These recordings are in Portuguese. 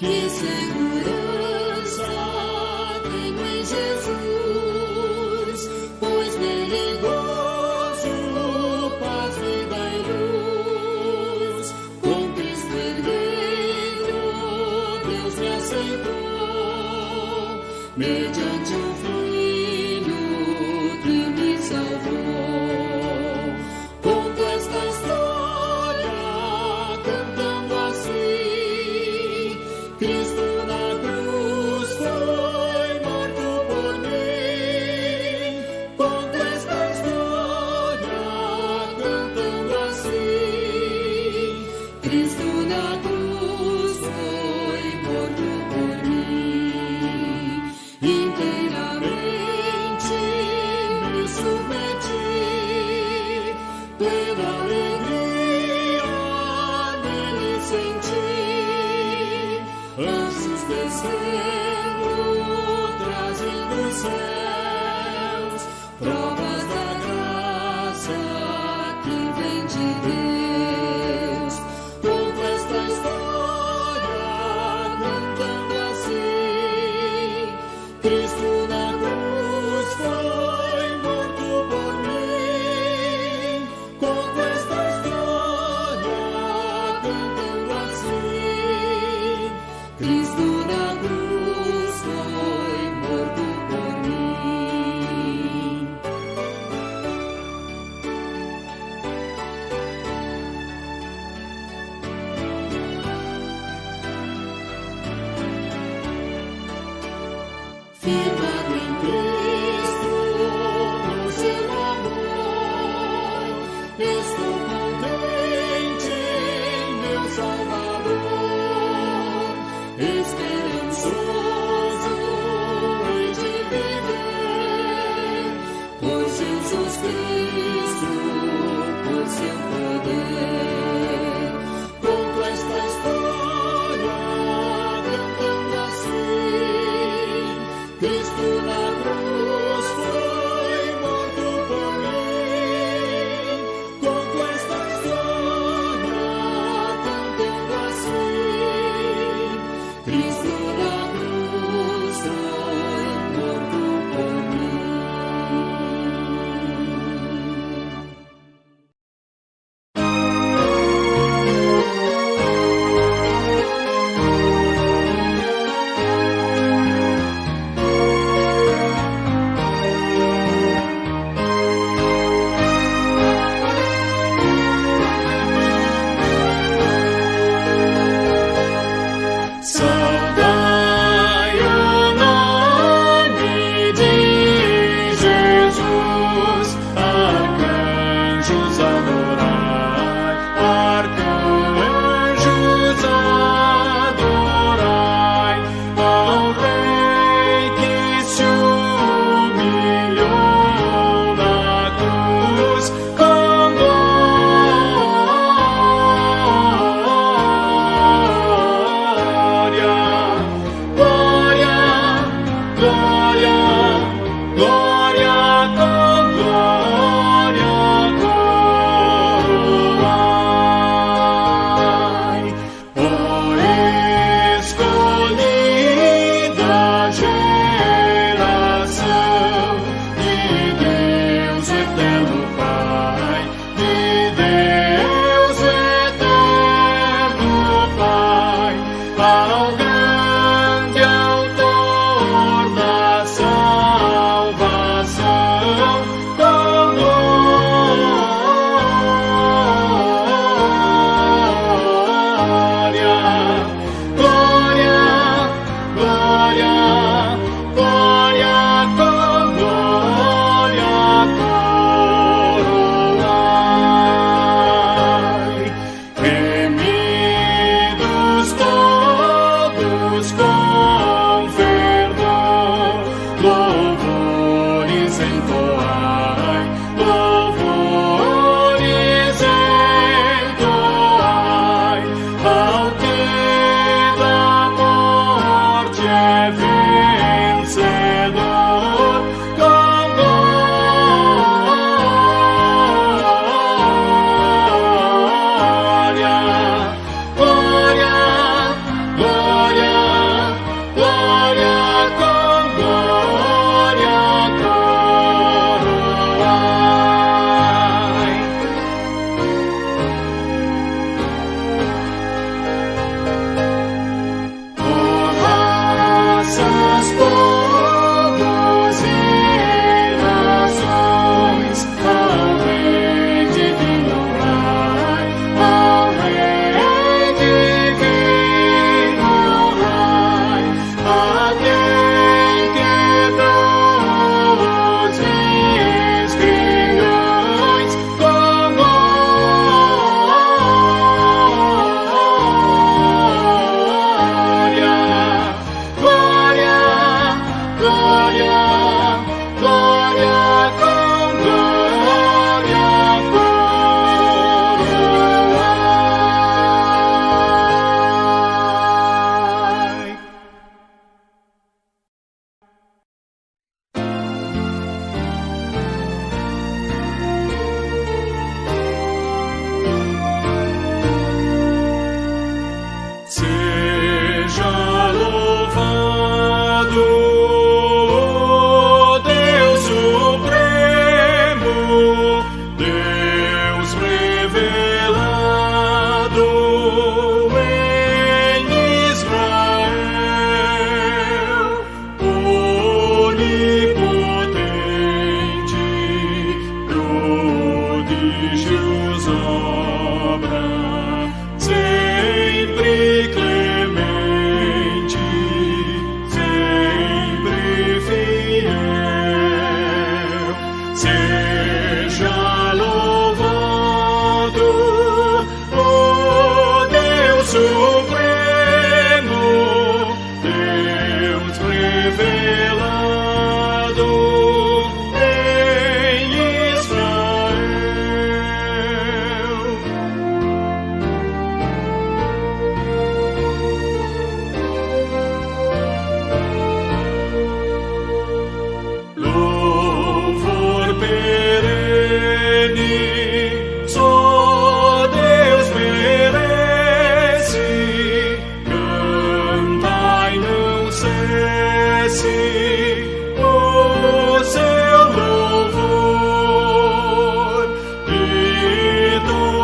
Que segurança tenho em Jesus, pois nele gozo, paz, vida e luz. Com Cristo herdeiro, Deus me aceitou, mediante o Filho que me salvou. Conto esta história cantando assim: Cristo na cruz foi morto por mim. Conto esta história cantando assim: Cristo na cruz foi morto por mim. Inteiramente me submeti, plena alegria nele senti. Anjos descendo, trazendo os céus, provas da graça que vem de Deus. Conto esta história cantando assim: Cristo na cruz foi morto por mim. Conto esta história cantando assim: Cristo na cruz foi morto por mim. Firmado em Cristo, no seu amor, estou contente em meu Salvador. Esperançoso hei de viver, por Jesus Cristo, por seu poder. Conto esta história cantando assim: Cristo na cruz foi morto por mim. Conto esta história cantando assim: Cristo na cruz foi morto por mim.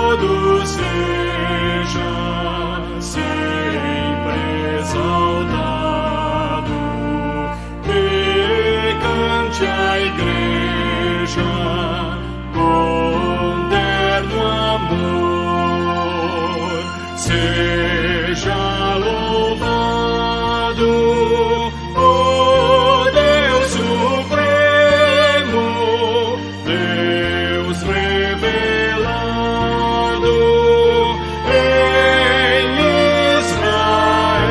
todo seja sempre exaltado e cante a igreja com terno amor. Seja louvado o Deus Supremo, Deus revelado em Israel.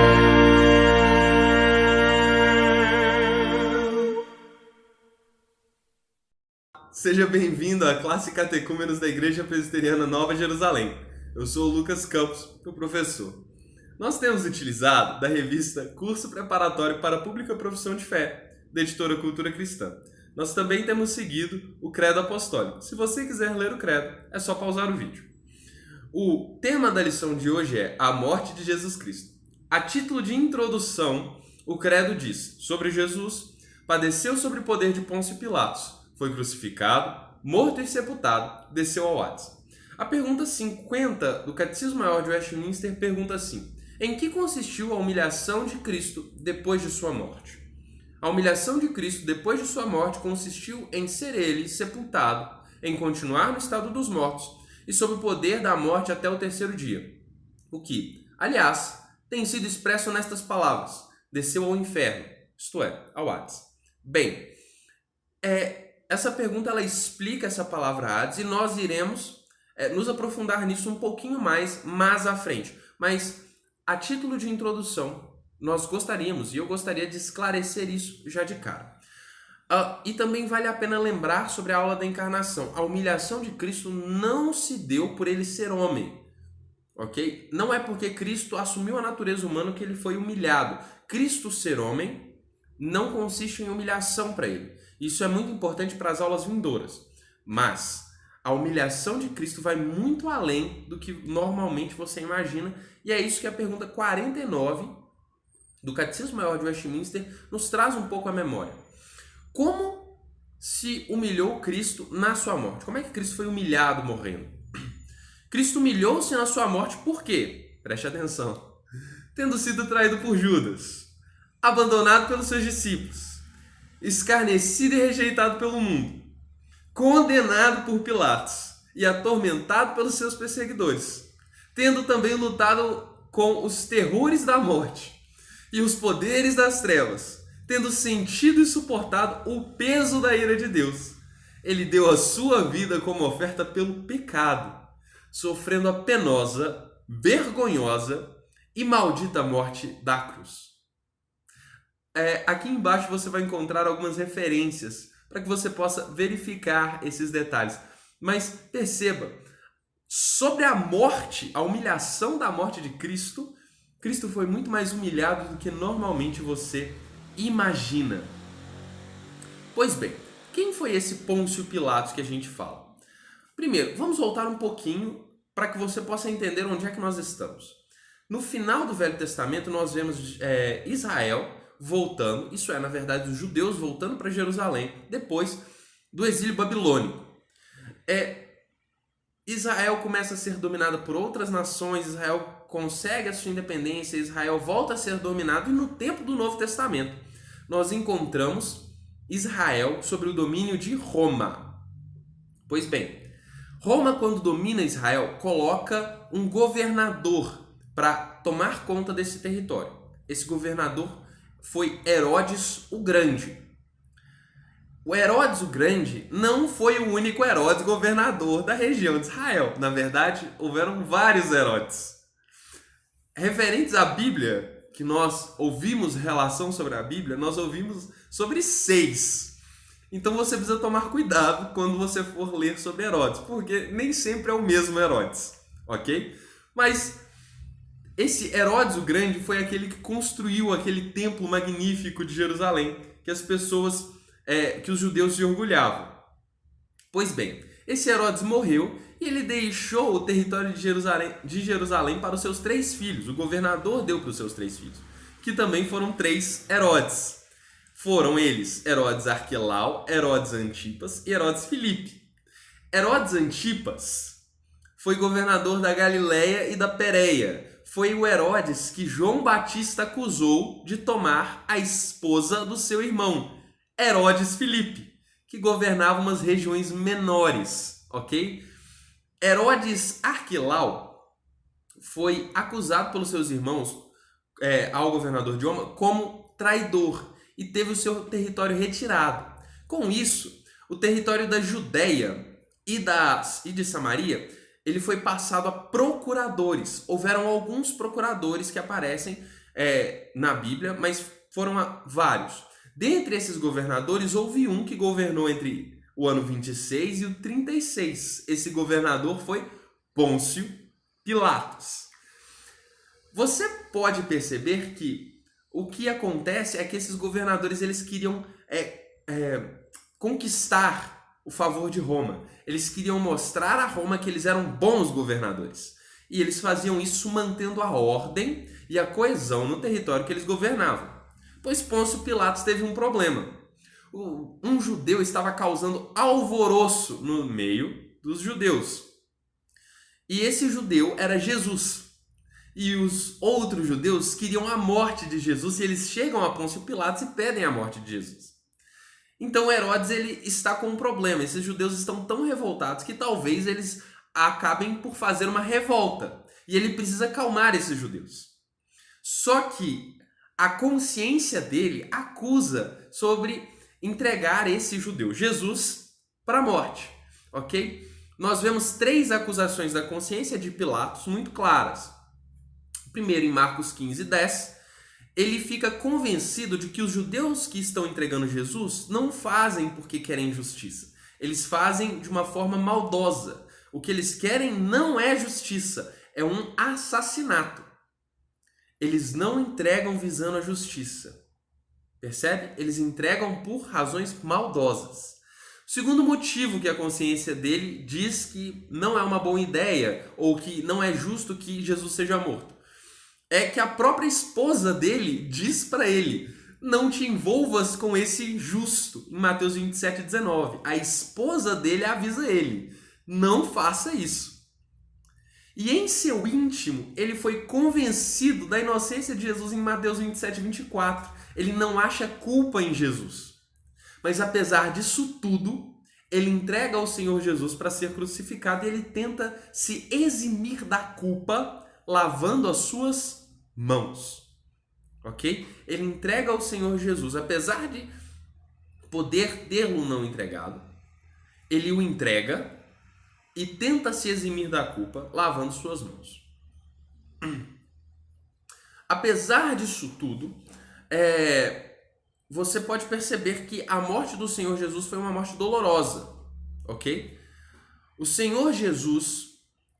Seja bem-vindo à classe Catecúmenos da Igreja Presbiteriana Nova Jerusalém. Eu sou o Lucas Campos, o professor. Nós temos utilizado da revista Curso Preparatório para a Pública Profissão de Fé, da editora Cultura Cristã. Nós também temos seguido o Credo Apostólico. Se você quiser ler o Credo, é só pausar o vídeo. O tema da lição de hoje é a morte de Jesus Cristo. A título de introdução, o Credo diz sobre Jesus: padeceu sob o poder de Pôncio Pilatos, foi crucificado, morto e sepultado, desceu ao Hades. A pergunta 50 do Catecismo Maior de Westminster pergunta assim: em que consistiu a humilhação de Cristo depois de sua morte? A humilhação de Cristo depois de sua morte consistiu em ser ele sepultado, em continuar no estado dos mortos e sob o poder da morte até o terceiro dia. O que, aliás, tem sido expresso nestas palavras: desceu ao inferno, isto é, ao Hades. Bem, essa pergunta ela explica essa palavra Hades e nós iremos nos aprofundar nisso um pouquinho mais à frente. Mas, a título de introdução, nós gostaríamos, e eu gostaria de esclarecer isso já de cara. E também vale a pena lembrar sobre a aula da encarnação. A humilhação de Cristo não se deu por ele ser homem, ok? Não é porque Cristo assumiu a natureza humana que ele foi humilhado. Cristo ser homem não consiste em humilhação para ele. Isso é muito importante para as aulas vindouras. Mas a humilhação de Cristo vai muito além do que normalmente você imagina, e é isso que a pergunta 49 do Catecismo Maior de Westminster nos traz um pouco à memória. Como se humilhou Cristo na sua morte? Como é que Cristo foi humilhado morrendo? Cristo humilhou-se na sua morte por quê? Preste atenção. Tendo sido traído por Judas, abandonado pelos seus discípulos, escarnecido e rejeitado pelo mundo, condenado por Pilatos e atormentado pelos seus perseguidores, tendo também lutado com os terrores da morte e os poderes das trevas, tendo sentido e suportado o peso da ira de Deus, ele deu a sua vida como oferta pelo pecado, sofrendo a penosa, vergonhosa e maldita morte da cruz. Aqui embaixo você vai encontrar algumas referências para que você possa verificar esses detalhes. Mas perceba, sobre a morte, a humilhação da morte de Cristo, Cristo foi muito mais humilhado do que normalmente você imagina. Pois bem, quem foi esse Pôncio Pilatos que a gente fala? Primeiro, vamos voltar um pouquinho para que você possa entender onde é que nós estamos. No final do Velho Testamento, nós vemos Israel voltando, isso é, na verdade, os judeus voltando para Jerusalém depois do exílio babilônico. Israel começa a ser dominada por outras nações, Israel consegue a sua independência, Israel volta a ser dominado, e no tempo do Novo Testamento nós encontramos Israel sob o domínio de Roma. Pois bem, Roma, quando domina Israel, coloca um governador para tomar conta desse território. Esse governador foi Herodes o Grande. O Herodes o Grande não foi o único Herodes governador da região de Israel. Na verdade, houveram vários Herodes. Referentes à Bíblia, que nós ouvimos relação sobre a Bíblia, nós ouvimos sobre 6. Então você precisa tomar cuidado quando você for ler sobre Herodes, porque nem sempre é o mesmo Herodes, ok? Mas esse Herodes o Grande foi aquele que construiu aquele templo magnífico de Jerusalém, que as pessoas, que os judeus se orgulhavam. Pois bem, esse Herodes morreu e ele deixou o território de Jerusalém para os seus 3 filhos. O governador deu para os seus 3 filhos, que também foram 3 Herodes. Foram eles Herodes Arquelau, Herodes Antipas e Herodes Filipe. Herodes Antipas foi governador da Galileia e da Pérea. Foi o Herodes que João Batista acusou de tomar a esposa do seu irmão, Herodes Filipe, que governava umas regiões menores, ok? Herodes Arquelau foi acusado pelos seus irmãos, ao governador de Roma, como traidor e teve o seu território retirado. Com isso, o território da Judéia e de Samaria, ele foi passado a procuradores. Houveram alguns procuradores que aparecem na Bíblia, mas foram vários. Dentre esses governadores, houve um que governou entre o ano 26 e o 36. Esse governador foi Pôncio Pilatos. Você pode perceber que o que acontece é que esses governadores eles queriam conquistar o favor de Roma. Eles queriam mostrar a Roma que eles eram bons governadores. E eles faziam isso mantendo a ordem e a coesão no território que eles governavam. Pois Pôncio Pilatos teve um problema. Um judeu estava causando alvoroço no meio dos judeus. E esse judeu era Jesus. E os outros judeus queriam a morte de Jesus e eles chegam a Pôncio Pilatos e pedem a morte de Jesus. Então Herodes ele está com um problema. Esses judeus estão tão revoltados que talvez eles acabem por fazer uma revolta. E ele precisa acalmar esses judeus. Só que a consciência dele acusa sobre entregar esse judeu, Jesus, para a morte. Ok? Nós vemos 3 acusações da consciência de Pilatos muito claras. Primeiro, em Marcos 15:10, ele fica convencido de que os judeus que estão entregando Jesus não fazem porque querem justiça. Eles fazem de uma forma maldosa. O que eles querem não é justiça, é um assassinato. Eles não entregam visando a justiça. Percebe? Eles entregam por razões maldosas. O segundo motivo que a consciência dele diz que não é uma boa ideia ou que não é justo que Jesus seja morto é que a própria esposa dele diz para ele: não te envolvas com esse justo, em Mateus 27:19. A esposa dele avisa ele: não faça isso. E em seu íntimo, ele foi convencido da inocência de Jesus em Mateus 27:24. Ele não acha culpa em Jesus. Mas apesar disso tudo, ele entrega ao Senhor Jesus para ser crucificado e ele tenta se eximir da culpa lavando as suas mãos. Ok? Ele entrega ao Senhor Jesus, apesar de poder tê-lo não entregado, ele o entrega e tenta se eximir da culpa lavando suas mãos. Apesar disso tudo, você pode perceber que a morte do Senhor Jesus foi uma morte dolorosa, ok? O Senhor Jesus,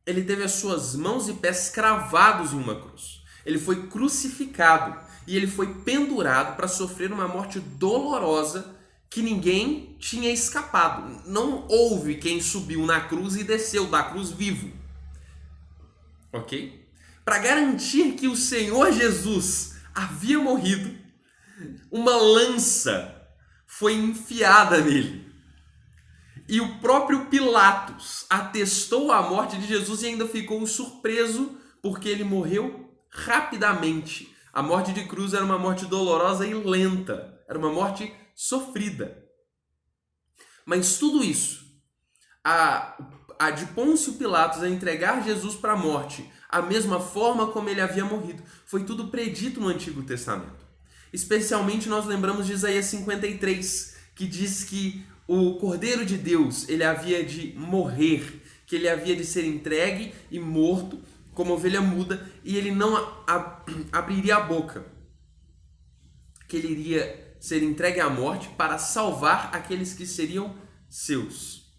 ele teve as suas mãos e pés cravados em uma cruz. Ele foi crucificado e ele foi pendurado para sofrer uma morte dolorosa que ninguém tinha escapado. Não houve quem subiu na cruz e desceu da cruz vivo, ok? Para garantir que o Senhor Jesus havia morrido, uma lança foi enfiada nele. E o próprio Pilatos atestou a morte de Jesus e ainda ficou surpreso porque ele morreu rapidamente. A morte de cruz era uma morte dolorosa e lenta. Era uma morte sofrida. Mas tudo isso, a de Pôncio Pilatos a entregar Jesus para a morte, a mesma forma como ele havia morrido, foi tudo predito no Antigo Testamento. Especialmente nós lembramos de Isaías 53, que diz que o Cordeiro de Deus, ele havia de morrer, que ele havia de ser entregue e morto como ovelha muda, e ele não abriria a boca, que ele iria ser entregue à morte para salvar aqueles que seriam seus.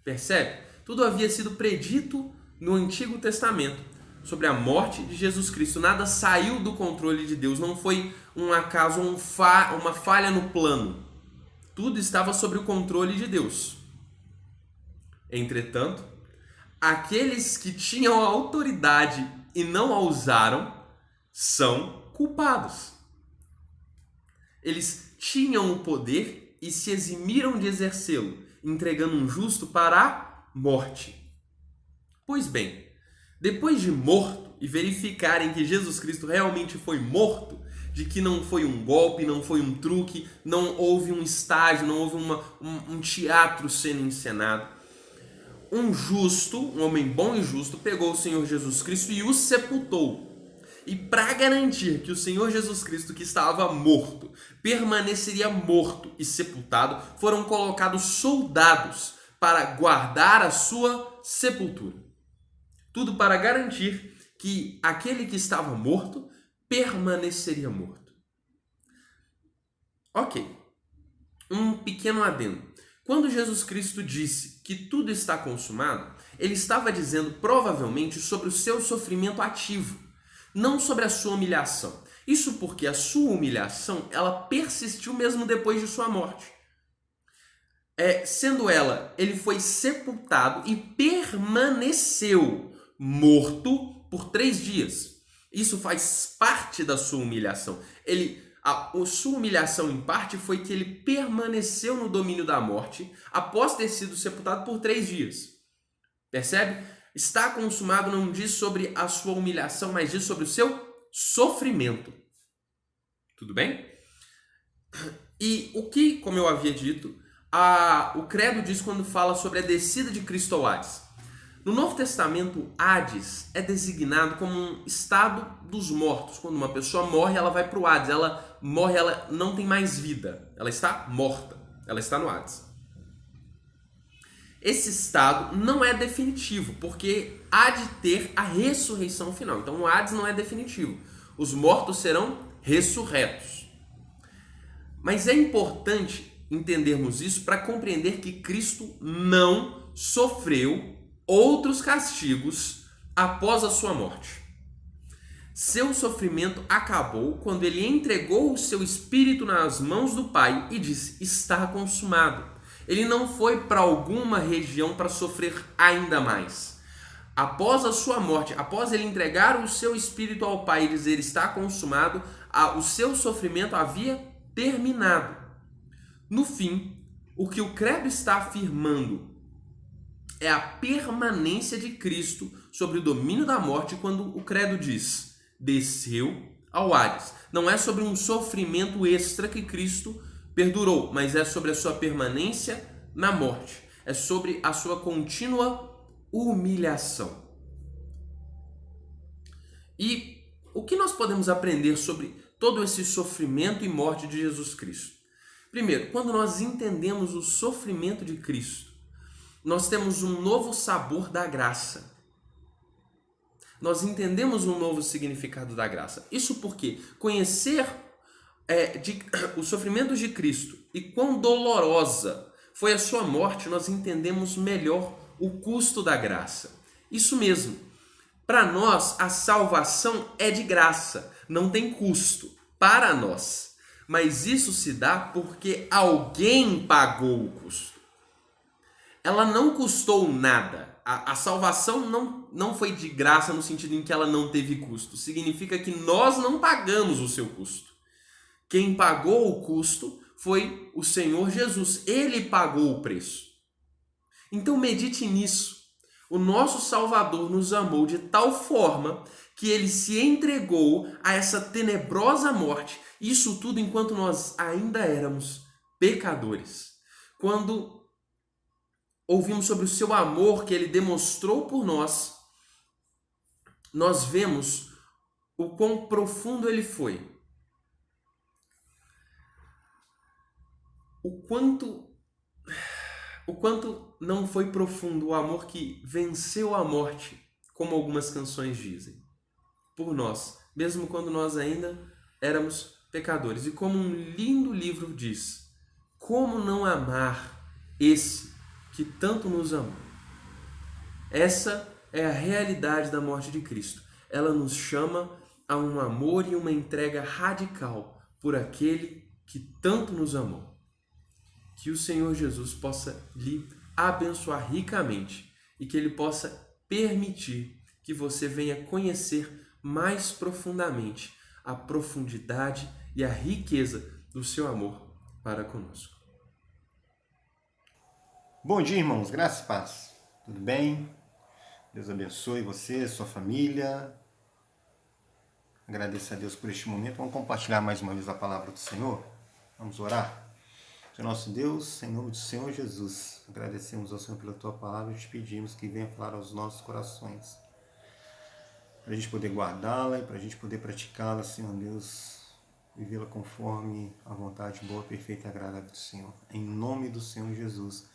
Percebe? Tudo havia sido predito no Antigo Testamento sobre a morte de Jesus Cristo. Nada saiu do controle de Deus, não foi um acaso, uma falha no plano. Tudo estava sob o controle de Deus. Entretanto, aqueles que tinham a autoridade e não a usaram são culpados. Eles tinham o poder e se eximiram de exercê-lo, entregando um justo para a morte. Pois bem, depois de morto e verificarem que Jesus Cristo realmente foi morto, de que não foi um golpe, não foi um truque, não houve um estágio, não houve um teatro sendo encenado, um justo, um homem bom e justo, pegou o Senhor Jesus Cristo e o sepultou. E para garantir que o Senhor Jesus Cristo, que estava morto, permaneceria morto e sepultado, foram colocados soldados para guardar a sua sepultura. Tudo para garantir que aquele que estava morto permaneceria morto. Ok. Um pequeno adendo. Quando Jesus Cristo disse que tudo está consumado, ele estava dizendo provavelmente sobre o seu sofrimento ativo, não sobre a sua humilhação. Isso porque a sua humilhação, ela persistiu mesmo depois de sua morte. Ele foi sepultado e permaneceu morto por 3 dias. Isso faz parte da sua humilhação. A sua humilhação, em parte, foi que ele permaneceu no domínio da morte após ter sido sepultado por 3 dias. Percebe? Está consumado não diz sobre a sua humilhação, mas diz sobre o seu sofrimento. Tudo bem? E o que, como eu havia dito, o credo diz quando fala sobre a descida de Cristo ao Hades. No Novo Testamento, Hades é designado como um estado dos mortos. Quando uma pessoa morre, ela vai para o Hades. Ela morre, ela não tem mais vida. Ela está morta. Ela está no Hades. Esse estado não é definitivo, porque há de ter a ressurreição final. Então o Hades não é definitivo. Os mortos serão ressurretos. Mas é importante entendermos isso para compreender que Cristo não sofreu outros castigos após a sua morte. Seu sofrimento acabou quando ele entregou o seu espírito nas mãos do Pai e disse: está consumado. Ele não foi para alguma região para sofrer ainda mais. Após a sua morte, após ele entregar o seu espírito ao Pai e dizer está consumado, o seu sofrimento havia terminado. No fim, o que o credo está afirmando é a permanência de Cristo sobre o domínio da morte quando o credo diz desceu ao Hades. Não é sobre um sofrimento extra que Cristo perdurou, mas é sobre a sua permanência na morte. É sobre a sua contínua humilhação. E o que nós podemos aprender sobre todo esse sofrimento e morte de Jesus Cristo? Primeiro, quando nós entendemos o sofrimento de Cristo, nós temos um novo sabor da graça. Nós entendemos um novo significado da graça. Isso porque conhecer os sofrimentos de Cristo e quão dolorosa foi a sua morte, nós entendemos melhor o custo da graça. Isso mesmo. Para nós, a salvação é de graça, não tem custo para nós. Mas isso se dá porque alguém pagou o custo. Ela não custou nada. A salvação não foi de graça no sentido em que ela não teve custo. Significa que nós não pagamos o seu custo. Quem pagou o custo foi o Senhor Jesus. Ele pagou o preço. Então medite nisso. O nosso Salvador nos amou de tal forma que ele se entregou a essa tenebrosa morte. Isso tudo enquanto nós ainda éramos pecadores. Quando ouvimos sobre o seu amor que ele demonstrou por nós, nós vemos o quão profundo ele foi. O quanto não foi profundo o amor que venceu a morte, como algumas canções dizem, por nós, mesmo quando nós ainda éramos pecadores. E como um lindo livro diz, como não amar esse que tanto nos amou? Essa é a realidade da morte de Cristo. Ela nos chama a um amor e uma entrega radical por aquele que tanto nos amou. Que o Senhor Jesus possa lhe abençoar ricamente e que ele possa permitir que você venha conhecer mais profundamente a profundidade e a riqueza do seu amor para conosco. Bom dia, irmãos. Graça e paz. Tudo bem? Deus abençoe você, sua família. Agradeço a Deus por este momento. Vamos compartilhar mais uma vez a palavra do Senhor. Vamos orar. Senhor nosso Deus, em nome do Senhor Jesus, agradecemos ao Senhor pela Tua palavra e te pedimos que venha falar aos nossos corações, para a gente poder guardá-la e para a gente poder praticá-la, Senhor Deus, vivê-la conforme a vontade boa, perfeita e agradável do Senhor. Em nome do Senhor Jesus,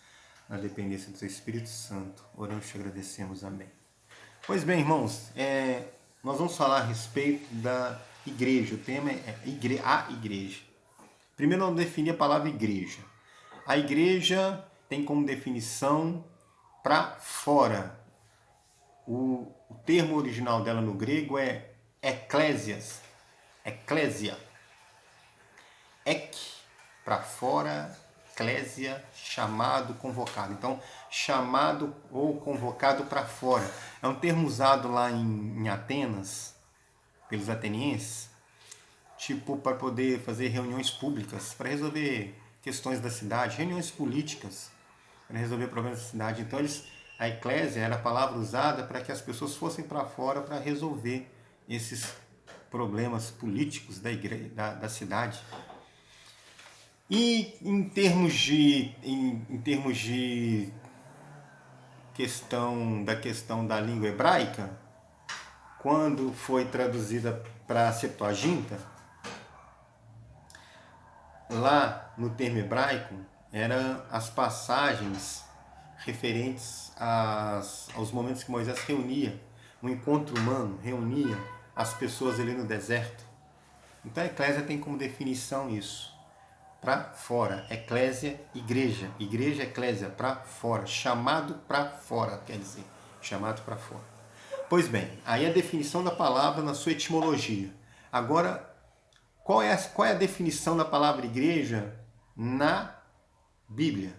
na dependência do Teu Espírito Santo, oramos e te agradecemos. Amém. Pois bem, irmãos, nós vamos falar a respeito da igreja. O tema é a igreja. Primeiro, vamos definir a palavra igreja. A igreja tem como definição para fora. O termo original dela no grego é ecclesias. Eclésia. Ek, para fora, eclésia, chamado, convocado. Então, chamado ou convocado para fora. É um termo usado lá em Atenas, pelos atenienses, tipo para poder fazer reuniões públicas, para resolver questões da cidade, reuniões políticas, para resolver problemas da cidade. Então, a eclésia era a palavra usada para que as pessoas fossem para fora para resolver esses problemas políticos da cidade. E em termos de questão da língua hebraica, quando foi traduzida para a Septuaginta, lá no termo hebraico eram as passagens referentes aos momentos que Moisés reunia, um encontro humano, reunia as pessoas ali no deserto. Então a eclésia tem como definição isso, para fora. Eclésia, igreja. Igreja, eclésia, para fora. Chamado para fora, quer dizer, chamado para fora. Pois bem, aí a definição da palavra na sua etimologia. Agora, qual é a definição da palavra igreja na Bíblia?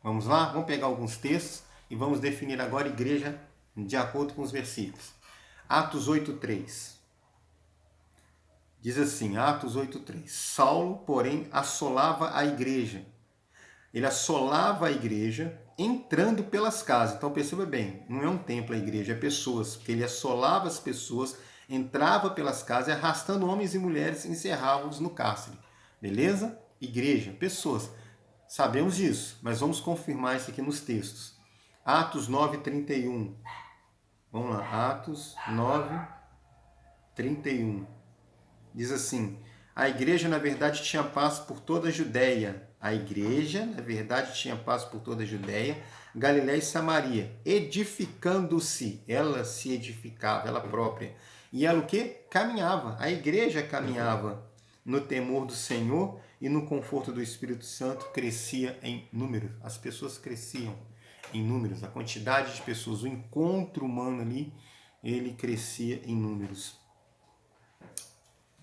Vamos lá? Vamos pegar alguns textos e vamos definir agora igreja de acordo com os versículos. Atos 8:3. Diz assim, Atos 8:3. Saulo, porém, assolava a igreja. Ele assolava a igreja entrando pelas casas. Então perceba bem, não é um templo a igreja, é pessoas. Porque ele assolava as pessoas, entrava pelas casas, arrastando homens e mulheres, encerrava-os no cárcere. Beleza? Igreja, pessoas. Sabemos disso, mas vamos confirmar isso aqui nos textos. Atos 9:31. Vamos lá, Atos 9:31. Diz assim, a igreja, na verdade, tinha paz por toda a Judéia. A igreja, na verdade, tinha paz por toda a Judéia, Galiléia e Samaria, edificando-se. Ela se edificava, ela própria. E ela o quê? Caminhava. A igreja caminhava no temor do Senhor e no conforto do Espírito Santo, crescia em número. As pessoas cresciam em números. A quantidade de pessoas, o encontro humano ali, ele crescia em números.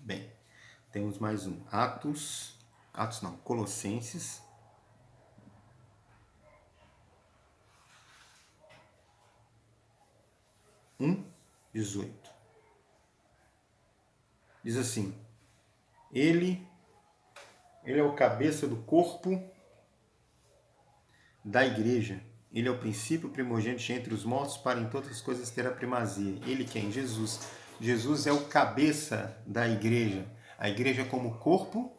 Bem, temos mais um. Colossenses. Um, 18. Diz assim, ele é o cabeça do corpo da igreja. Ele é o princípio primogênito entre os mortos, para em todas as coisas ter a primazia. Ele quem? Jesus. Jesus é o cabeça da igreja. A igreja como corpo,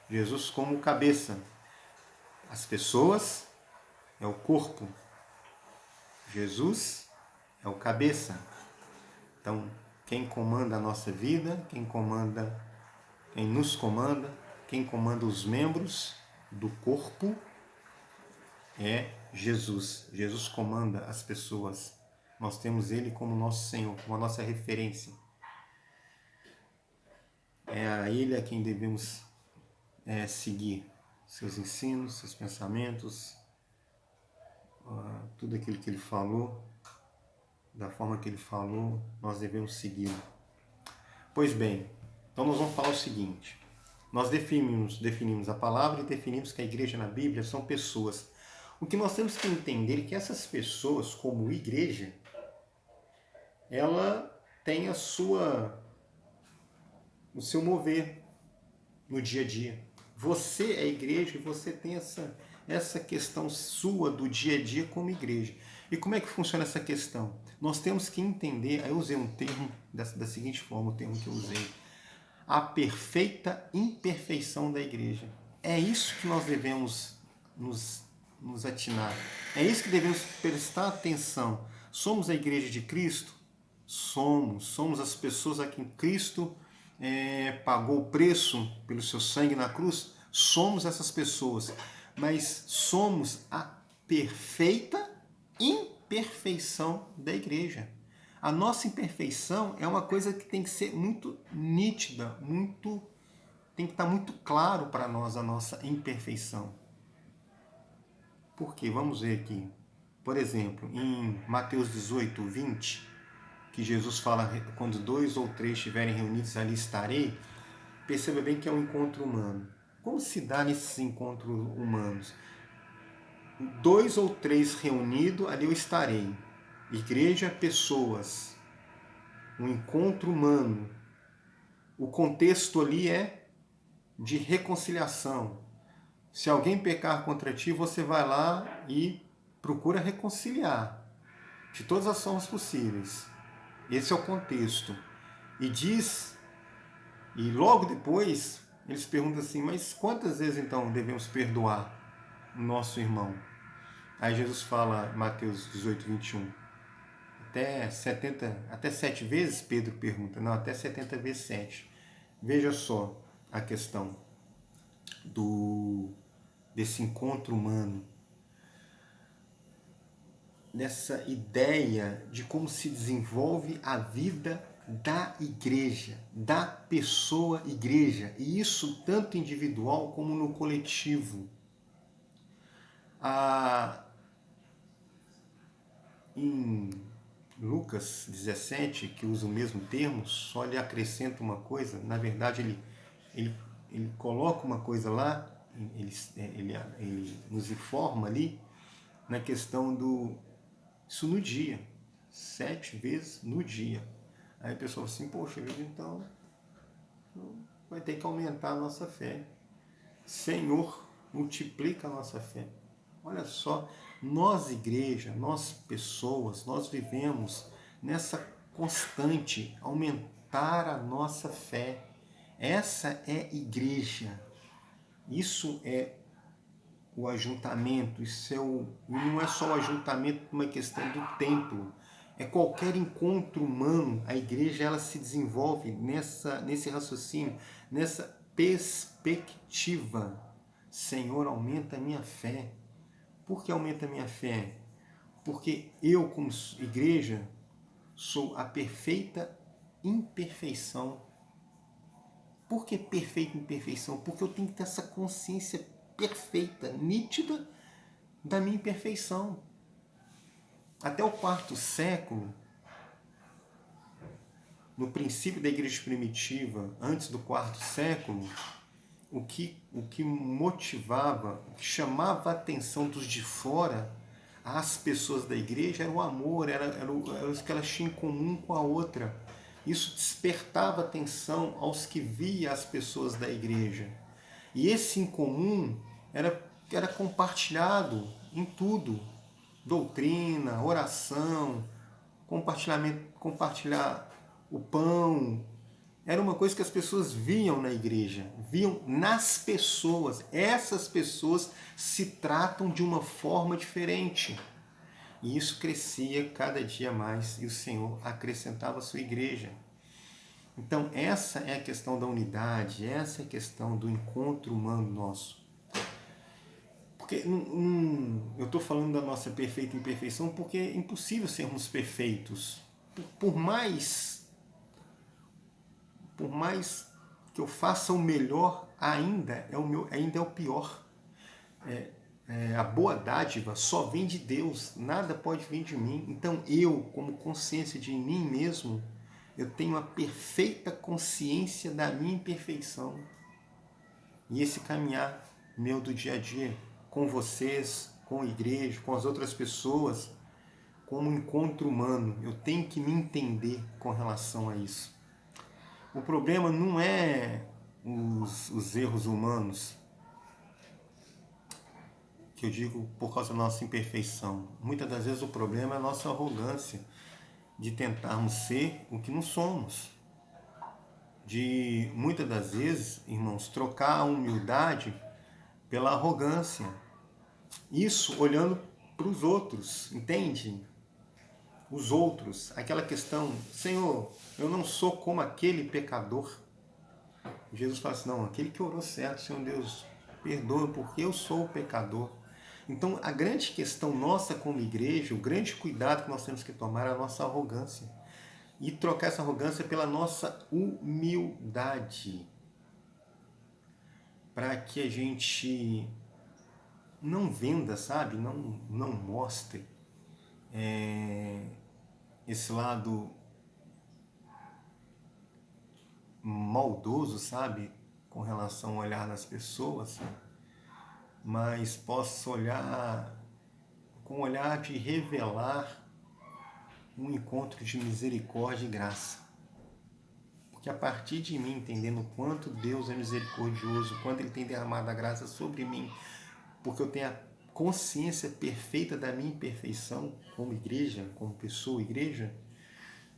Jesus como cabeça. As pessoas é o corpo. Jesus é o cabeça. Então, quem comanda a nossa vida, quem nos comanda, quem comanda os membros do corpo é Jesus. Jesus comanda as pessoas. Nós temos Ele como nosso Senhor, como a nossa referência. É a Ele a quem devemos seguir seus ensinos, seus pensamentos, tudo aquilo que Ele falou, da forma que Ele falou, nós devemos segui-lo. Pois bem, então nós vamos falar o seguinte. Nós definimos a palavra e definimos que a igreja na Bíblia são pessoas. O que nós temos que entender é que essas pessoas, como igreja, ela tem o seu mover no dia a dia. Você é igreja e você tem essa questão sua do dia a dia como igreja. E como é que funciona essa questão? Nós temos que entender, aí eu usei um termo da seguinte forma, o termo que eu usei, a perfeita imperfeição da igreja. É isso que nós devemos nos atinar. É isso que devemos prestar atenção. Somos a igreja de Cristo? Somos as pessoas a quem Cristo pagou o preço pelo seu sangue na cruz. Somos essas pessoas, mas somos a perfeita imperfeição da igreja. A nossa imperfeição é uma coisa que tem que ser muito nítida, tem que estar muito claro para nós a nossa imperfeição. Por quê? Vamos ver aqui. Por exemplo, em Mateus 18, 20, que Jesus fala, quando 2 ou 3 estiverem reunidos, ali estarei. Perceba bem que é um encontro humano. Como se dá nesses encontros humanos? 2 ou 3 reunidos, ali eu estarei. Igreja, pessoas. Um encontro humano. O contexto ali é de reconciliação. Se alguém pecar contra ti, você vai lá e procura reconciliar. De todas as formas possíveis. Esse é o contexto. E logo depois, eles perguntam assim, mas quantas vezes então devemos perdoar o nosso irmão? Aí Jesus fala, Mateus 18, 21, até 7 vezes, Pedro pergunta, não, até 70 vezes 7. Veja só a questão desse encontro humano, dessa ideia de como se desenvolve a vida da igreja, da pessoa igreja, e isso tanto individual como no coletivo. Em Lucas 17, que usa o mesmo termo, só lhe acrescenta uma coisa, na verdade ele coloca uma coisa lá, ele nos informa ali, na questão isso no dia, 7 vezes no dia. Aí a pessoa fala assim, poxa vida, então vai ter que aumentar a nossa fé. Senhor, multiplica a nossa fé. Olha só, nós igreja, nós pessoas, nós vivemos nessa constante aumentar a nossa fé. Essa é igreja. Isso é o ajuntamento, não é só o ajuntamento por uma questão do templo, é qualquer encontro humano. A igreja ela se desenvolve nesse raciocínio, nessa perspectiva. Senhor, aumenta a minha fé. Por que aumenta a minha fé? Porque eu, como igreja, sou a perfeita imperfeição. Por que perfeita imperfeição? Porque eu tenho que ter essa consciência perfeita, nítida da minha imperfeição. Até o 4º século, no princípio da igreja primitiva, antes do 4º século, o que motivava, o que chamava a atenção dos de fora às pessoas da igreja era o amor, era o que elas tinham em comum com a outra. Isso despertava atenção aos que via as pessoas da igreja. E esse em comum era compartilhado em tudo. Doutrina, oração, compartilhar o pão. Era uma coisa que as pessoas viam na igreja, viam nas pessoas. Essas pessoas se tratam de uma forma diferente. E isso crescia cada dia mais e o Senhor acrescentava a sua igreja. Então essa é a questão da unidade, essa é a questão do encontro humano nosso. Porque eu estou falando da nossa perfeita imperfeição porque é impossível sermos perfeitos. Por mais que eu faça o melhor, ainda é o pior. A boa dádiva só vem de Deus, nada pode vir de mim. Então eu, como consciência de mim mesmo, eu tenho a perfeita consciência da minha imperfeição. E esse caminhar meu do dia a dia, com vocês, com a igreja, com as outras pessoas, como um encontro humano, eu tenho que me entender com relação a isso. O problema não é os erros humanos. que eu digo por causa da nossa imperfeição. Muitas das vezes o problema é a nossa arrogância de tentarmos ser o que não somos. De muitas das vezes, irmãos, trocar a humildade pela arrogância. Isso olhando para os outros, entende? Os outros, aquela questão, Senhor, eu não sou como aquele pecador. Jesus fala assim, não, aquele que orou certo, Senhor Deus, perdoa porque eu sou o pecador. Então, a grande questão nossa como igreja, o grande cuidado que nós temos que tomar é a nossa arrogância. E trocar essa arrogância pela nossa humildade. Para que a gente não venda, sabe? Não mostre esse lado maldoso, sabe? Com relação ao olhar das pessoas, mas possa olhar com o olhar de revelar um encontro de misericórdia e graça. Porque a partir de mim, entendendo o quanto Deus é misericordioso, quanto Ele tem derramado a graça sobre mim, porque eu tenho a consciência perfeita da minha imperfeição como igreja, como pessoa, igreja,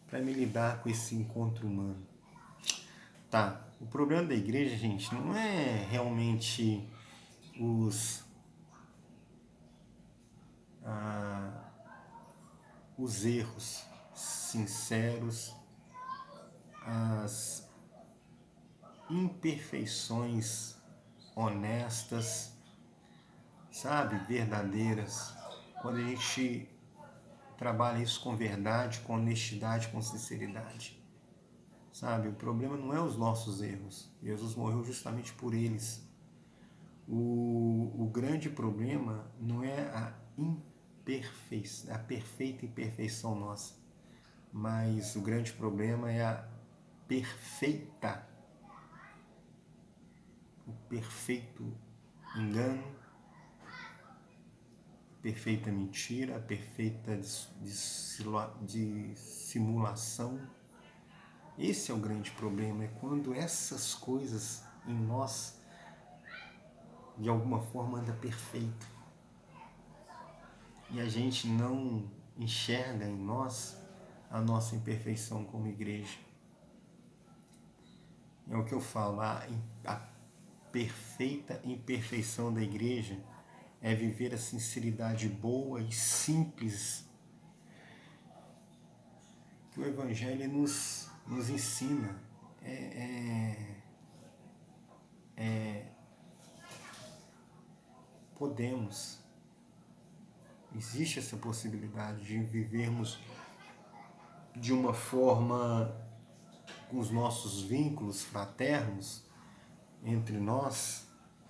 para me lidar com esse encontro humano. Tá, o problema da igreja, gente, não é realmente os erros sinceros, as imperfeições honestas, sabe, verdadeiras. Quando a gente trabalha isso com verdade, com honestidade, com sinceridade, sabe, o problema não é os nossos erros. Jesus morreu justamente por eles. O grande problema não é a perfeita imperfeição nossa, mas o grande problema é o perfeito engano, perfeita mentira, a perfeita dissimulação. Esse é o grande problema, é quando essas coisas em nós de alguma forma anda perfeito e a gente não enxerga em nós a nossa imperfeição como igreja. É o que eu falo, a perfeita imperfeição da igreja é viver a sinceridade boa e simples que o Evangelho nos ensina. Podemos, existe essa possibilidade de vivermos de uma forma com os nossos vínculos fraternos entre nós,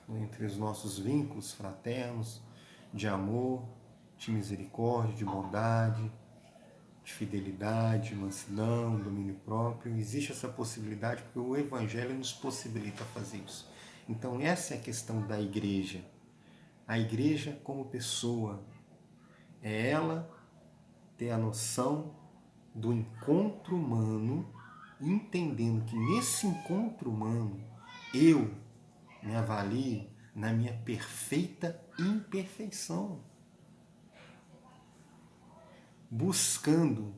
entre os nossos vínculos fraternos de amor, de misericórdia, de bondade, de fidelidade, de mansidão, domínio próprio. Existe essa possibilidade porque o Evangelho nos possibilita fazer isso. Então essa é a questão da igreja. A igreja como pessoa, é ela ter a noção do encontro humano, entendendo que nesse encontro humano eu me avalio na minha perfeita imperfeição. Buscando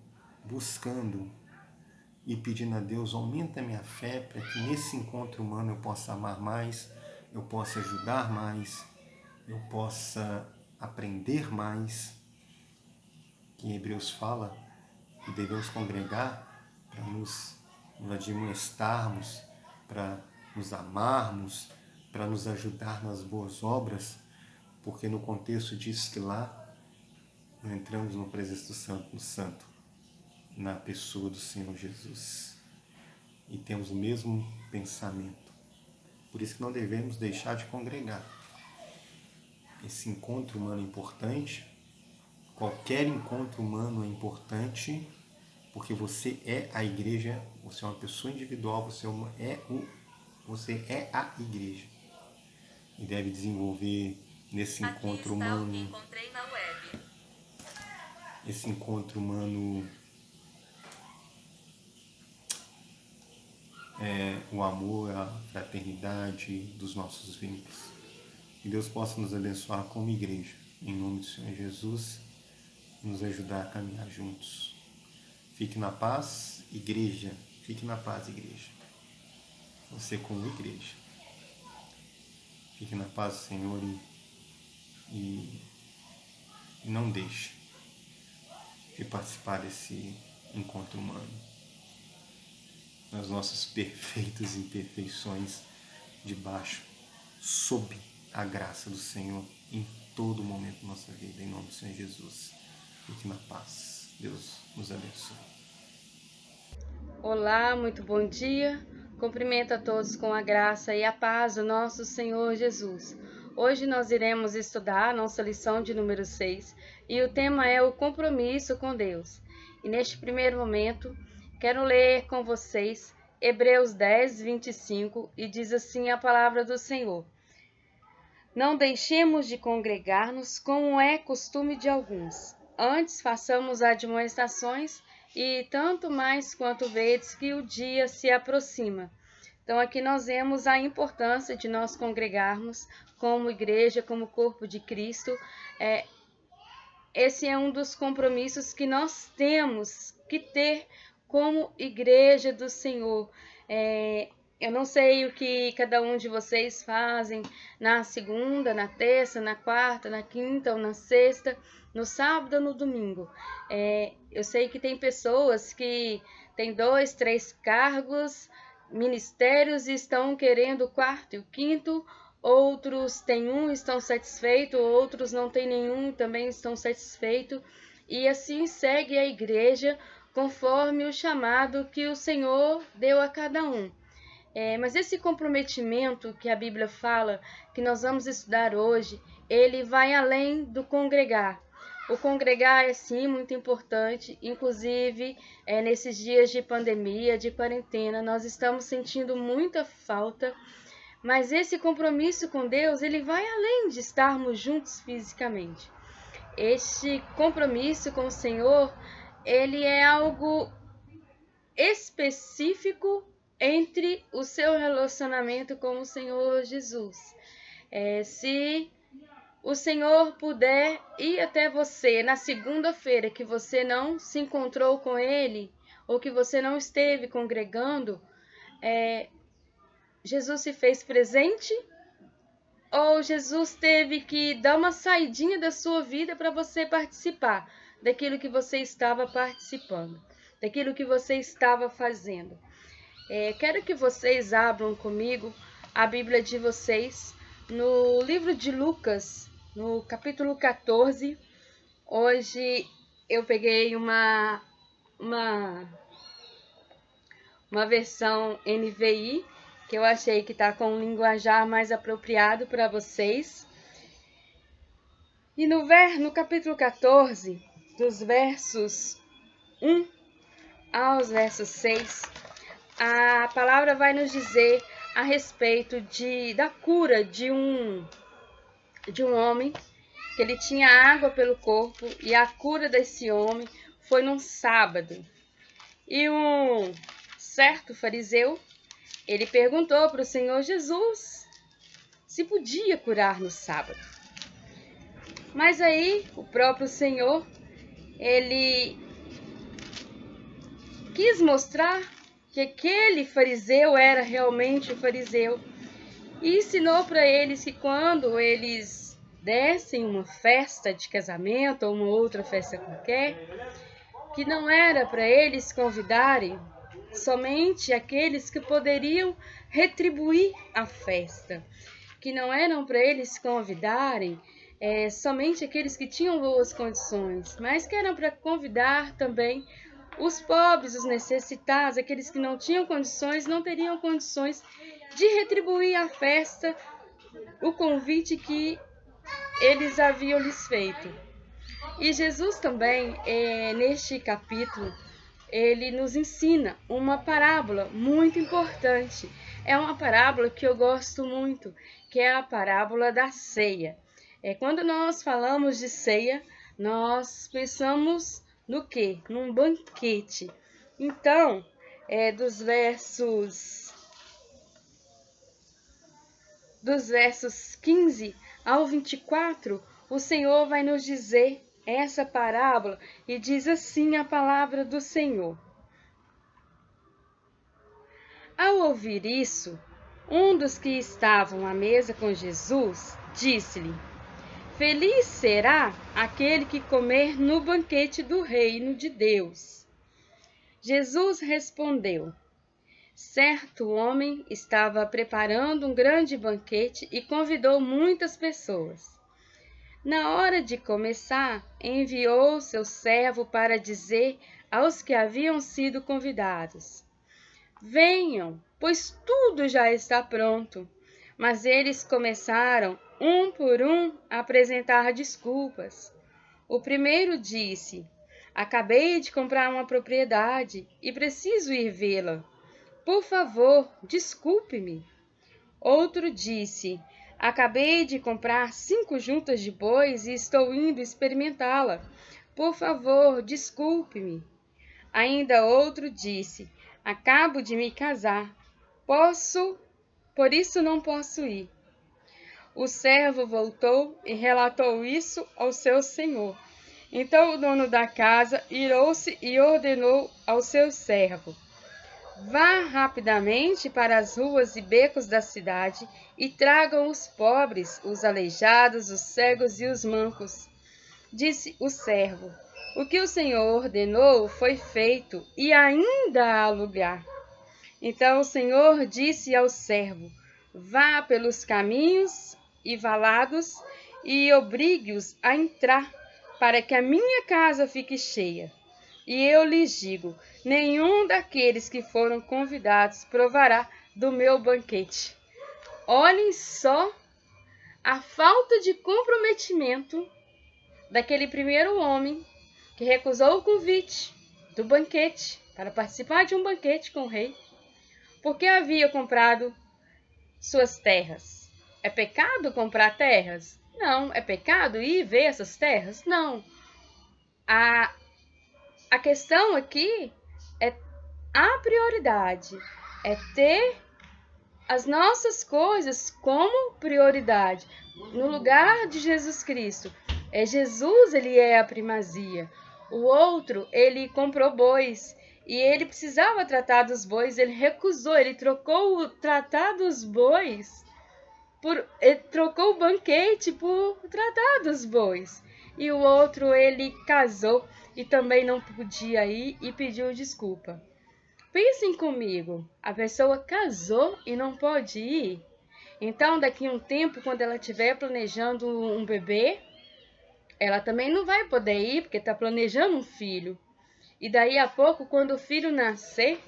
e pedindo a Deus, aumenta a minha fé para que nesse encontro humano eu possa amar mais, eu possa ajudar mais, eu possa aprender mais. Que em Hebreus fala que devemos congregar para nos admoestarmos, para nos amarmos, para nos ajudar nas boas obras, porque no contexto diz que lá nós entramos no presença do Santo, na pessoa do Senhor Jesus, e temos o mesmo pensamento. Por isso que não devemos deixar de congregar. Esse encontro humano é importante, qualquer encontro humano é importante, porque você é a igreja, você é uma pessoa individual, você é a igreja. E deve desenvolver nesse encontro humano, encontrei na web. esse encontro humano, o amor, a fraternidade dos nossos vínculos. Que Deus possa nos abençoar como igreja. Em nome do Senhor Jesus, nos ajudar a caminhar juntos. Fique na paz, igreja. Fique na paz, igreja. Você como igreja. Fique na paz do Senhor e não deixe de participar desse encontro humano. Nas nossas perfeitas imperfeições, debaixo, sob a graça do Senhor, em todo momento da nossa vida, em nome do Senhor Jesus. Fique na paz. Deus nos abençoe. Olá, muito bom dia. Cumprimento a todos com a graça e a paz do nosso Senhor Jesus. Hoje nós iremos estudar a nossa lição de número 6 e o tema é o compromisso com Deus. E neste primeiro momento, quero ler com vocês Hebreus 10, 25 e diz assim a palavra do Senhor. Não deixemos de congregar-nos como é costume de alguns. Antes façamos admoestações e tanto mais quanto vedes que o dia se aproxima. Então aqui nós vemos a importância de nós congregarmos como igreja, como corpo de Cristo. Esse é um dos compromissos que nós temos que ter como igreja do Senhor. Eu não sei o que cada um de vocês fazem na segunda, na terça, na quarta, na quinta ou na sexta, no sábado ou no domingo. Eu sei que tem pessoas que têm 2, 3 cargos, ministérios e estão querendo o quarto e o quinto. Outros têm um, estão satisfeitos, outros não têm nenhum, também estão satisfeitos. E assim segue a igreja conforme o chamado que o Senhor deu a cada um. Mas esse comprometimento que a Bíblia fala, que nós vamos estudar hoje, ele vai além do congregar. O congregar é sim muito importante, inclusive nesses dias de pandemia, de quarentena, nós estamos sentindo muita falta, mas esse compromisso com Deus, ele vai além de estarmos juntos fisicamente. Este compromisso com o Senhor, ele é algo específico entre o seu relacionamento com o Senhor Jesus. Se o Senhor puder ir até você na segunda-feira que você não se encontrou com Ele, ou que você não esteve congregando, Jesus se fez presente? Ou Jesus teve que dar uma saidinha da sua vida para você participar daquilo que você estava participando, daquilo que você estava fazendo? Quero que vocês abram comigo a Bíblia de vocês no livro de Lucas, no capítulo 14. Hoje eu peguei uma versão NVI, que eu achei que está com um linguajar mais apropriado para vocês. E no capítulo 14, dos versos 1 aos versos 6, a palavra vai nos dizer a respeito da cura de um homem, que ele tinha água pelo corpo, e a cura desse homem foi num sábado. E um certo fariseu, ele perguntou para o Senhor Jesus se podia curar no sábado. Mas aí o próprio Senhor, ele quis mostrar que aquele fariseu era realmente o fariseu e ensinou para eles que quando eles dessem uma festa de casamento ou uma outra festa qualquer, que não era para eles convidarem somente aqueles que poderiam retribuir a festa, que não eram para eles convidarem somente aqueles que tinham boas condições, mas que eram para convidar também os pobres, os necessitados, aqueles que não tinham condições, não teriam condições de retribuir à festa o convite que eles haviam lhes feito. E Jesus também, neste capítulo, ele nos ensina uma parábola muito importante. É uma parábola que eu gosto muito, que é a parábola da ceia. Quando nós falamos de ceia, nós pensamos no quê? Num banquete. Então, dos versos 15 ao 24, o Senhor vai nos dizer essa parábola e diz assim a palavra do Senhor. Ao ouvir isso, um dos que estavam à mesa com Jesus disse-lhe: Feliz será aquele que comer no banquete do reino de Deus. Jesus respondeu: Certo homem estava preparando um grande banquete e convidou muitas pessoas. Na hora de começar, enviou seu servo para dizer aos que haviam sido convidados: Venham, pois tudo já está pronto. Mas eles começaram, um por um, a apresentar desculpas. O primeiro disse: Acabei de comprar uma propriedade e preciso ir vê-la. Por favor, desculpe-me. Outro disse: Acabei de comprar 5 juntas de bois e estou indo experimentá-la. Por favor, desculpe-me. Ainda outro disse: Acabo de me casar. Por isso não posso ir. O servo voltou e relatou isso ao seu senhor. Então o dono da casa irou-se e ordenou ao seu servo: Vá rapidamente para as ruas e becos da cidade e tragam os pobres, os aleijados, os cegos e os mancos. Disse o servo: O que o Senhor ordenou foi feito e ainda há lugar. Então o Senhor disse ao servo: Vá pelos caminhos e valados e obrigue-os a entrar, para que a minha casa fique cheia. E eu lhes digo: nenhum daqueles que foram convidados provará do meu banquete. Olhem só a falta de comprometimento daquele primeiro homem que recusou o convite do banquete para participar de um banquete com o rei, porque havia comprado suas terras. É pecado comprar terras? Não. É pecado ir ver essas terras? Não. A questão aqui é a prioridade, é ter as nossas coisas como prioridade, no lugar de Jesus Cristo. Jesus, ele é a primazia. O outro, ele comprou bois e ele precisava tratar dos bois, ele recusou, ele trocou o tratar dos bois, ele trocou o banquete por tratar dos bois. E o outro, ele casou e também não podia ir e pediu desculpa. Pensem comigo, a pessoa casou e não pode ir? Então, daqui a um tempo, quando ela estiver planejando um bebê, ela também não vai poder ir, porque está planejando um filho. E daí a pouco, quando o filho nascer,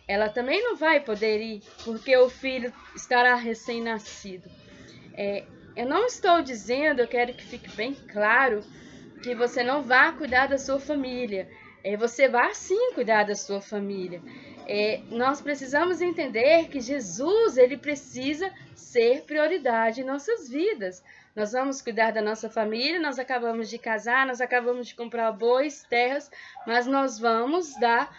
ela também não vai poder ir, porque o filho estará recém-nascido. Eu não estou dizendo, eu quero que fique bem claro, que você não vá cuidar da sua família. Você vai sim cuidar da sua família. Nós precisamos entender que Jesus, ele precisa ser prioridade em nossas vidas. Nós vamos cuidar da nossa família, nós acabamos de casar, nós acabamos de comprar bois, terras, mas nós vamos dar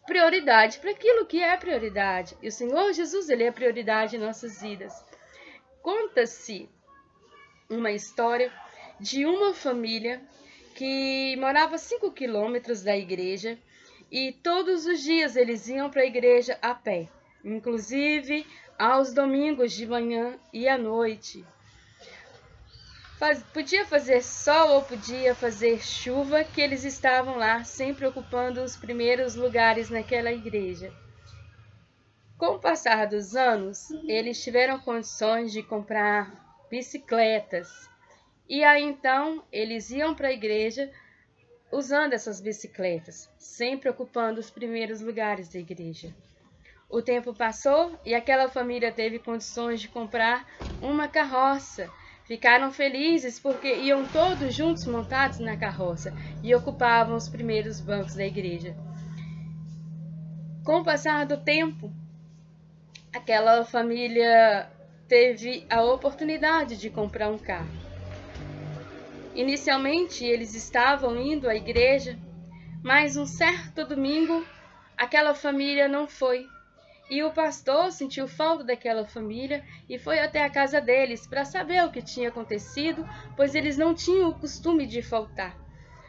prioridade para aquilo que é prioridade. E o Senhor Jesus, ele é prioridade em nossas vidas. Conta-se uma história de uma família que morava a 5 quilômetros da igreja e todos os dias eles iam para a igreja a pé, inclusive aos domingos de manhã e à noite. Podia fazer sol ou podia fazer chuva, que eles estavam lá sempre ocupando os primeiros lugares naquela igreja. Com o passar dos anos, eles tiveram condições de comprar bicicletas. E aí então eles iam para a igreja usando essas bicicletas, sempre ocupando os primeiros lugares da igreja. O tempo passou e aquela família teve condições de comprar uma carroça. Ficaram felizes porque iam todos juntos montados na carroça e ocupavam os primeiros bancos da igreja. Com o passar do tempo, aquela família teve a oportunidade de comprar um carro. Inicialmente, eles estavam indo à igreja, mas um certo domingo, aquela família não foi. E o pastor sentiu falta daquela família e foi até a casa deles para saber o que tinha acontecido, pois eles não tinham o costume de faltar.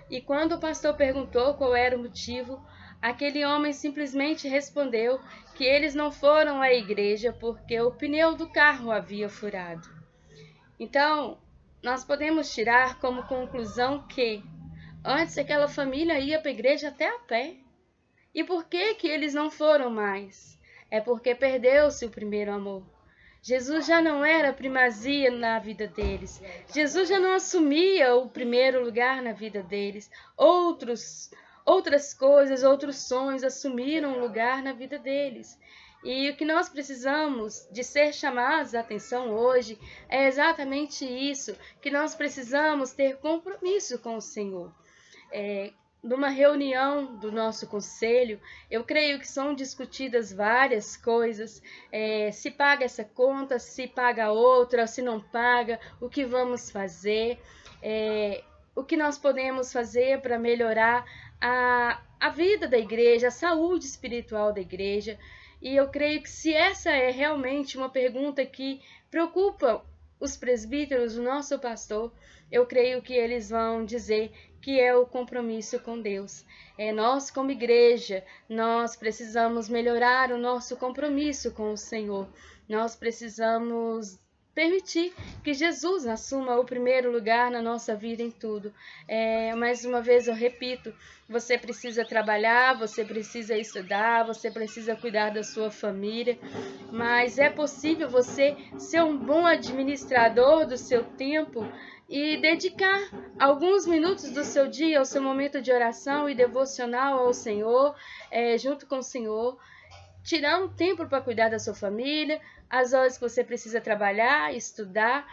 E quando o pastor perguntou qual era o motivo, aquele homem simplesmente respondeu que eles não foram à igreja porque o pneu do carro havia furado. Então, nós podemos tirar como conclusão que antes aquela família ia para a igreja até a pé. E por que que eles não foram mais? É porque perdeu-se o primeiro amor. Jesus já não era a primazia na vida deles. Jesus já não assumia o primeiro lugar na vida deles. Outras coisas, outros sonhos assumiram um lugar na vida deles. E o que nós precisamos de ser chamados a atenção hoje é exatamente isso, que nós precisamos ter compromisso com o Senhor. Numa reunião do nosso conselho, eu creio que são discutidas várias coisas, se paga essa conta, se paga outra, se não paga, o que vamos fazer, o que nós podemos fazer para melhorar a vida da igreja, a saúde espiritual da igreja. E eu creio que se essa é realmente uma pergunta que preocupa os presbíteros, o nosso pastor, eu creio que eles vão dizer que é o compromisso com Deus. Nós, como igreja, nós precisamos melhorar o nosso compromisso com o Senhor. Nós precisamos permitir que Jesus assuma o primeiro lugar na nossa vida em tudo. Mais uma vez eu repito, você precisa trabalhar, você precisa estudar, você precisa cuidar da sua família, mas é possível você ser um bom administrador do seu tempo e dedicar alguns minutos do seu dia ao seu momento de oração e devocional ao Senhor, junto com o Senhor, tirar um tempo para cuidar da sua família, as horas que você precisa trabalhar, estudar,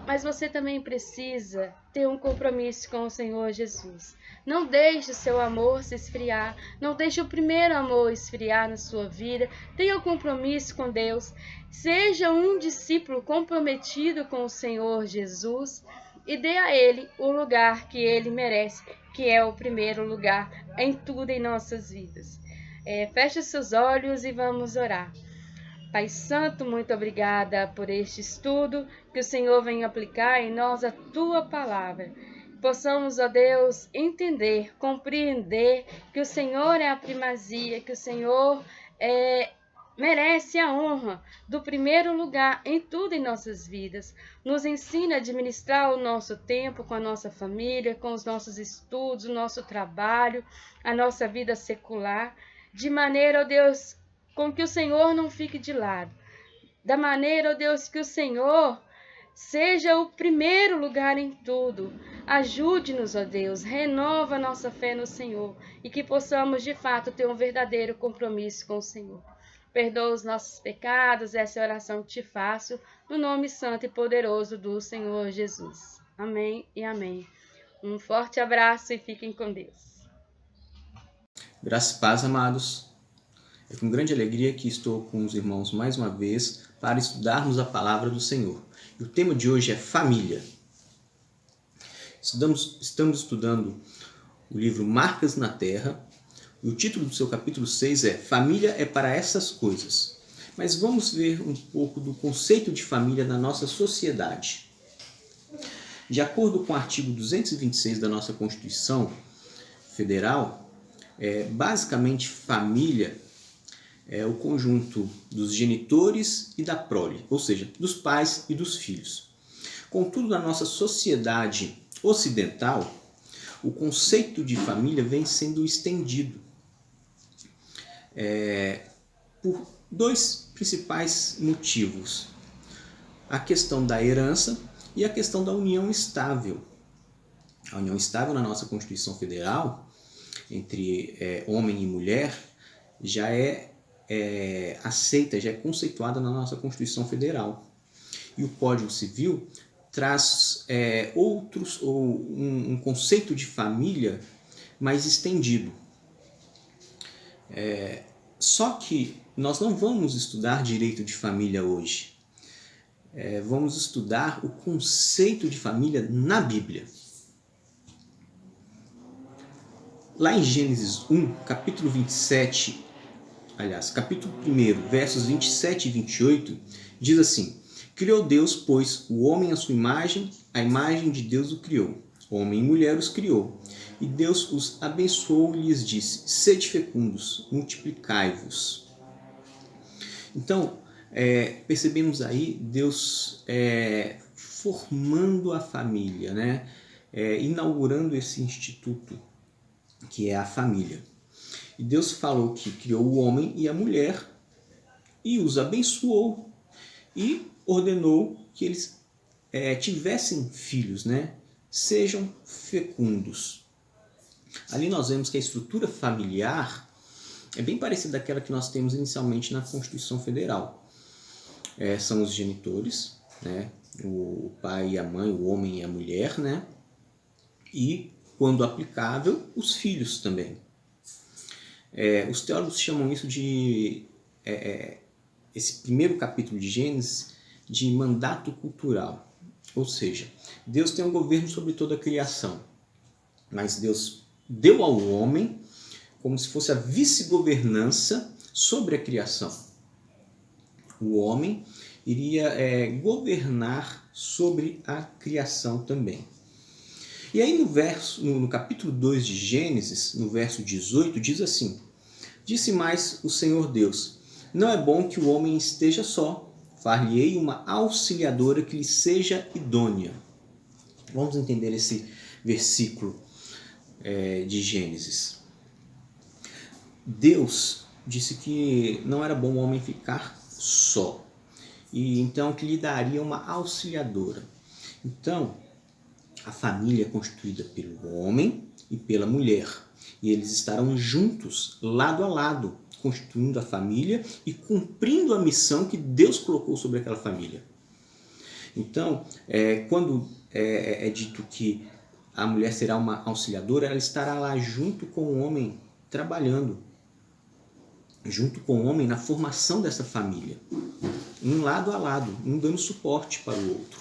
mas você também precisa ter um compromisso com o Senhor Jesus. Não deixe o seu amor se esfriar, não deixe o primeiro amor esfriar na sua vida, tenha um compromisso com Deus, seja um discípulo comprometido com o Senhor Jesus e dê a Ele o lugar que Ele merece, que é o primeiro lugar em tudo em nossas vidas. Feche os seus olhos e vamos orar. Pai Santo, muito obrigada por este estudo, que o Senhor venha aplicar em nós a Tua palavra. Possamos, ó Deus, entender, compreender que o Senhor é a primazia, que o Senhor merece a honra do primeiro lugar em tudo em nossas vidas. Nos ensina a administrar o nosso tempo com a nossa família, com os nossos estudos, o nosso trabalho, a nossa vida secular, de maneira, ó Deus, com que o Senhor não fique de lado. Da maneira, ó Deus, que o Senhor seja o primeiro lugar em tudo. Ajude-nos, ó Deus, renova nossa fé no Senhor e que possamos, de fato, ter um verdadeiro compromisso com o Senhor. Perdoa os nossos pecados, essa é a oração que te faço, no nome santo e poderoso do Senhor Jesus. Amém e amém. Um forte abraço e fiquem com Deus. Graças e paz, amados. É com grande alegria que estou com os irmãos mais uma vez para estudarmos a palavra do Senhor. E o tema de hoje é família. Estamos estudando o livro Marcas na Terra. E o título do seu capítulo 6 é Família é para essas coisas. Mas vamos ver um pouco do conceito de família na nossa sociedade. De acordo com o artigo 226 da nossa Constituição Federal, basicamente família é o conjunto dos genitores e da prole, ou seja, dos pais e dos filhos. Contudo, na nossa sociedade ocidental, o conceito de família vem sendo estendido por dois principais motivos: a questão da herança e a questão da união estável. A união estável na nossa Constituição Federal, entre homem e mulher, já é aceita, já é conceituada na nossa Constituição Federal. E o Código Civil traz um conceito de família mais estendido. Só que nós não vamos estudar direito de família hoje. Vamos estudar o conceito de família na Bíblia. Lá em Gênesis 1, capítulo 27 capítulo 1, versos 27 e 28, diz assim: Criou Deus, pois, o homem à sua imagem, a imagem de Deus o criou. Homem e mulher os criou. E Deus os abençoou e lhes disse: Sede fecundos, multiplicai-vos. Então, percebemos aí Deus formando a família, né? Inaugurando esse instituto que é a família. E Deus falou que criou o homem e a mulher e os abençoou e ordenou que eles tivessem filhos, né? Sejam fecundos. Ali nós vemos que a estrutura familiar é bem parecida àquela que nós temos inicialmente na Constituição Federal. São os genitores, né? O pai e a mãe, o homem e a mulher, né? E, quando aplicável, os filhos também. Os teólogos chamam isso de, esse primeiro capítulo de Gênesis, de mandato cultural. Ou seja, Deus tem um governo sobre toda a criação, mas Deus deu ao homem como se fosse a vice-governança sobre a criação. O homem iria governar sobre a criação também. E aí no capítulo 2 de Gênesis, no verso 18, diz assim: Disse mais o Senhor Deus: Não é bom que o homem esteja só. Far-lhe-ei uma auxiliadora que lhe seja idônea. Vamos entender esse versículo de Gênesis. Deus disse que não era bom o homem ficar só. E então que lhe daria uma auxiliadora. Então, a família é constituída pelo homem e pela mulher. E eles estarão juntos, lado a lado, constituindo a família e cumprindo a missão que Deus colocou sobre aquela família. Então, quando é dito que a mulher será uma auxiliadora, ela estará lá junto com o homem, trabalhando, junto com o homem na formação dessa família, um lado a lado, um dando suporte para o outro.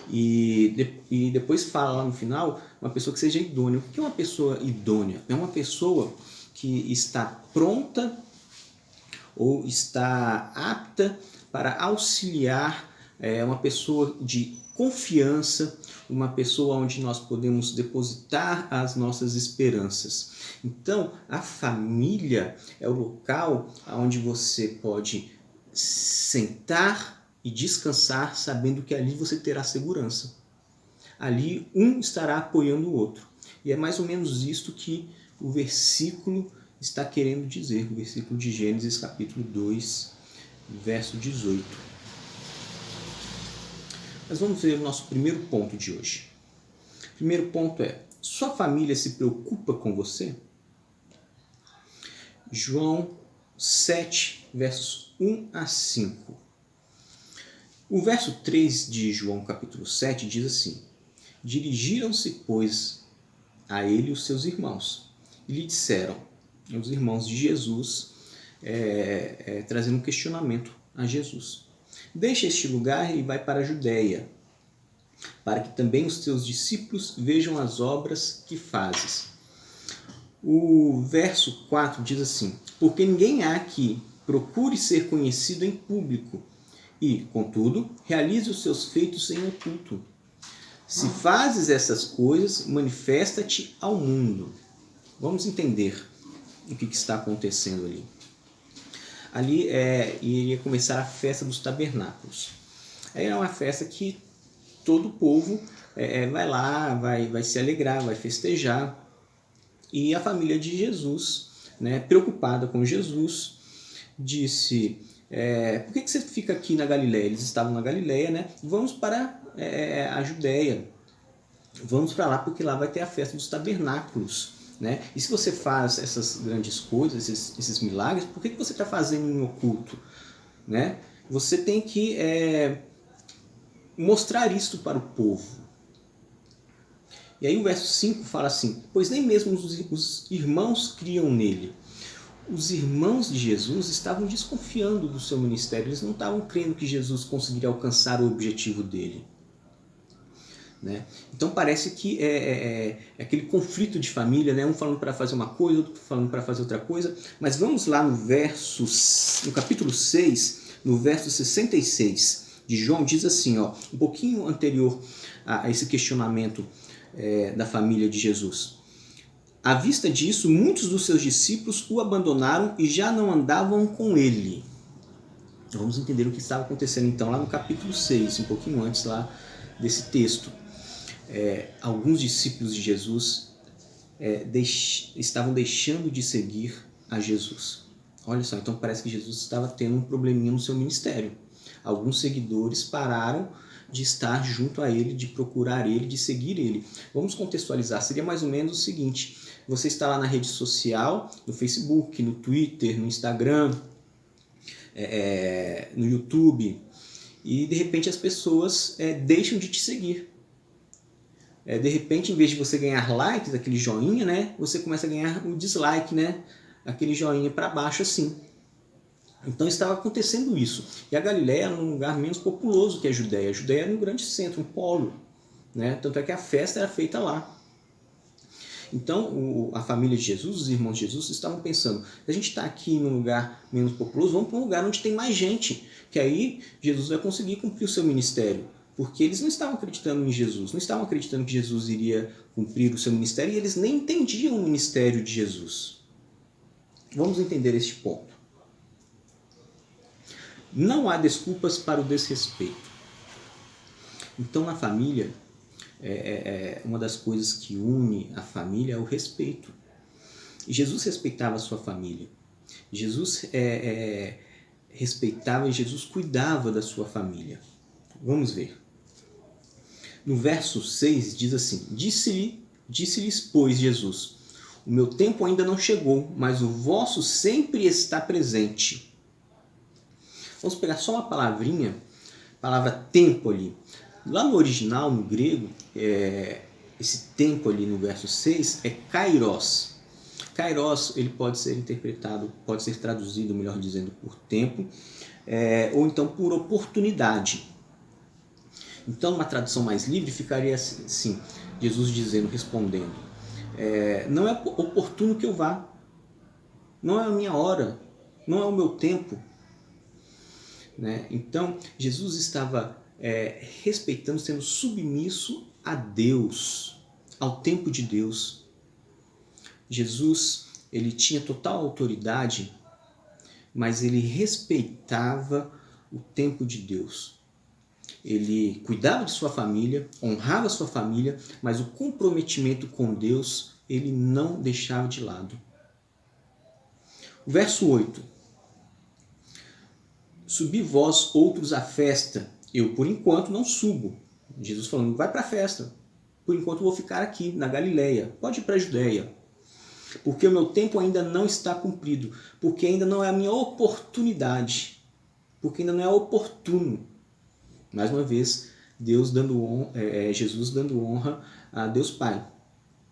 E depois fala lá no final, uma pessoa que seja idônea. O que é uma pessoa idônea? É uma pessoa que está pronta ou está apta para auxiliar, uma pessoa de confiança, uma pessoa onde nós podemos depositar as nossas esperanças. Então, a família é o local onde você pode sentar e descansar sabendo que ali você terá segurança. Ali um estará apoiando o outro. E é mais ou menos isto que o versículo está querendo dizer, o versículo de Gênesis capítulo 2, verso 18. Mas vamos ver o nosso primeiro ponto de hoje. O primeiro ponto é: sua família se preocupa com você? João 7, versos 1 a 5. O verso 3 de João capítulo 7 diz assim: Dirigiram-se, pois, a ele os seus irmãos, e lhe disseram, os irmãos de Jesus, trazendo um questionamento a Jesus: Deixa este lugar e vai para a Judéia, para que também os teus discípulos vejam as obras que fazes. O verso 4 diz assim: Porque ninguém há que procure ser conhecido em público, e, contudo, realize os seus feitos em oculto. Se fazes essas coisas, manifesta-te ao mundo. Vamos entender o que está acontecendo ali. Ali iria começar a festa dos tabernáculos. É uma festa que todo o povo vai lá, vai se alegrar, vai festejar. E a família de Jesus, né, preocupada com Jesus, disse: por que você fica aqui na Galileia? Eles estavam na Galileia, né? Vamos para a Judéia. Vamos para lá porque lá vai ter a festa dos tabernáculos, né? E se você faz essas grandes coisas, esses milagres, por que você está fazendo em oculto, né? Você tem que mostrar isto para o povo. E aí o verso 5 fala assim: Pois nem mesmo os irmãos criam nele. Os irmãos de Jesus estavam desconfiando do seu ministério. Eles não estavam crendo que Jesus conseguiria alcançar o objetivo dele. né? Então parece que é aquele conflito de família, né? Um falando para fazer uma coisa, outro falando para fazer outra coisa. Mas vamos lá no capítulo 6, no verso 66 de João, diz assim, ó, um pouquinho anterior a esse questionamento da família de Jesus. À vista disso, muitos dos seus discípulos o abandonaram e já não andavam com ele. Vamos entender o que estava acontecendo então lá no capítulo 6, um pouquinho antes lá desse texto. Alguns discípulos de Jesus estavam deixando de seguir a Jesus. Olha só, então parece que Jesus estava tendo um probleminha no seu ministério. Alguns seguidores pararam de estar junto a ele, de procurar ele, de seguir ele. Vamos contextualizar, seria mais ou menos o seguinte: você está lá na rede social, no Facebook, no Twitter, no Instagram, no YouTube, e de repente as pessoas deixam de te seguir. De repente, em vez de você ganhar likes, aquele joinha, né, você começa a ganhar o dislike, né, aquele joinha para baixo assim. Então estava acontecendo isso. E a Galileia era um lugar menos populoso que a Judéia. A Judéia era um grande centro, um polo, né? Tanto é que a festa era feita lá. Então a família de Jesus, os irmãos de Jesus, estavam pensando: a gente está aqui num lugar menos populoso, vamos para um lugar onde tem mais gente, que aí Jesus vai conseguir cumprir o seu ministério. Porque eles não estavam acreditando em Jesus, não estavam acreditando que Jesus iria cumprir o seu ministério, e eles nem entendiam o ministério de Jesus. Vamos entender este ponto. Não há desculpas para o desrespeito. Então, na família, uma das coisas que une a família é o respeito. E Jesus respeitava a sua família. Jesus respeitava e Jesus cuidava da sua família. Vamos ver. No verso 6 diz assim: Disse-lhes, pois, Jesus: o meu tempo ainda não chegou, mas o vosso sempre está presente. Vamos pegar só uma palavrinha, palavra tempo ali. Lá no original, no grego, esse tempo ali no verso 6 é kairos. Kairos, ele pode ser interpretado, pode ser traduzido, melhor dizendo, por tempo, ou então por oportunidade. Então, uma tradução mais livre ficaria assim, Jesus dizendo, respondendo: não é oportuno que eu vá, não é a minha hora, não é o meu tempo. Né? Então, Jesus estava respeitando, sendo submisso a Deus, ao tempo de Deus. Jesus, ele tinha total autoridade, mas ele respeitava o tempo de Deus. Ele cuidava de sua família, honrava sua família, mas o comprometimento com Deus ele não deixava de lado. O verso 8. Subi vós outros à festa, eu por enquanto não subo. Jesus falando: vai para a festa, por enquanto vou ficar aqui na Galileia, pode ir para a Judéia, porque o meu tempo ainda não está cumprido, porque ainda não é a minha oportunidade, porque ainda não é oportuno. Mais uma vez, Jesus dando honra a Deus Pai,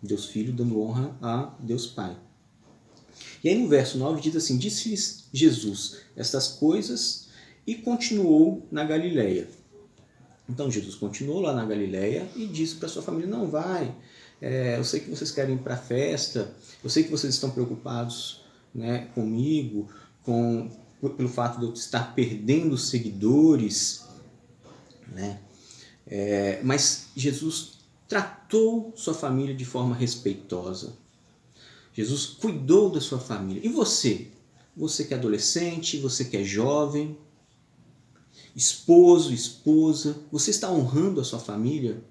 Deus Filho dando honra a Deus Pai. E aí no verso 9 diz assim: disse-lhes Jesus estas coisas e continuou na Galileia. Então Jesus continuou lá na Galileia e disse para sua família: não vai, eu sei que vocês querem ir para a festa, eu sei que vocês estão preocupados, né, comigo, pelo fato de eu estar perdendo seguidores, né? Mas Jesus tratou sua família de forma respeitosa. Jesus cuidou da sua família. E você? Você que é adolescente, você que é jovem, esposo, esposa, você está honrando a sua família?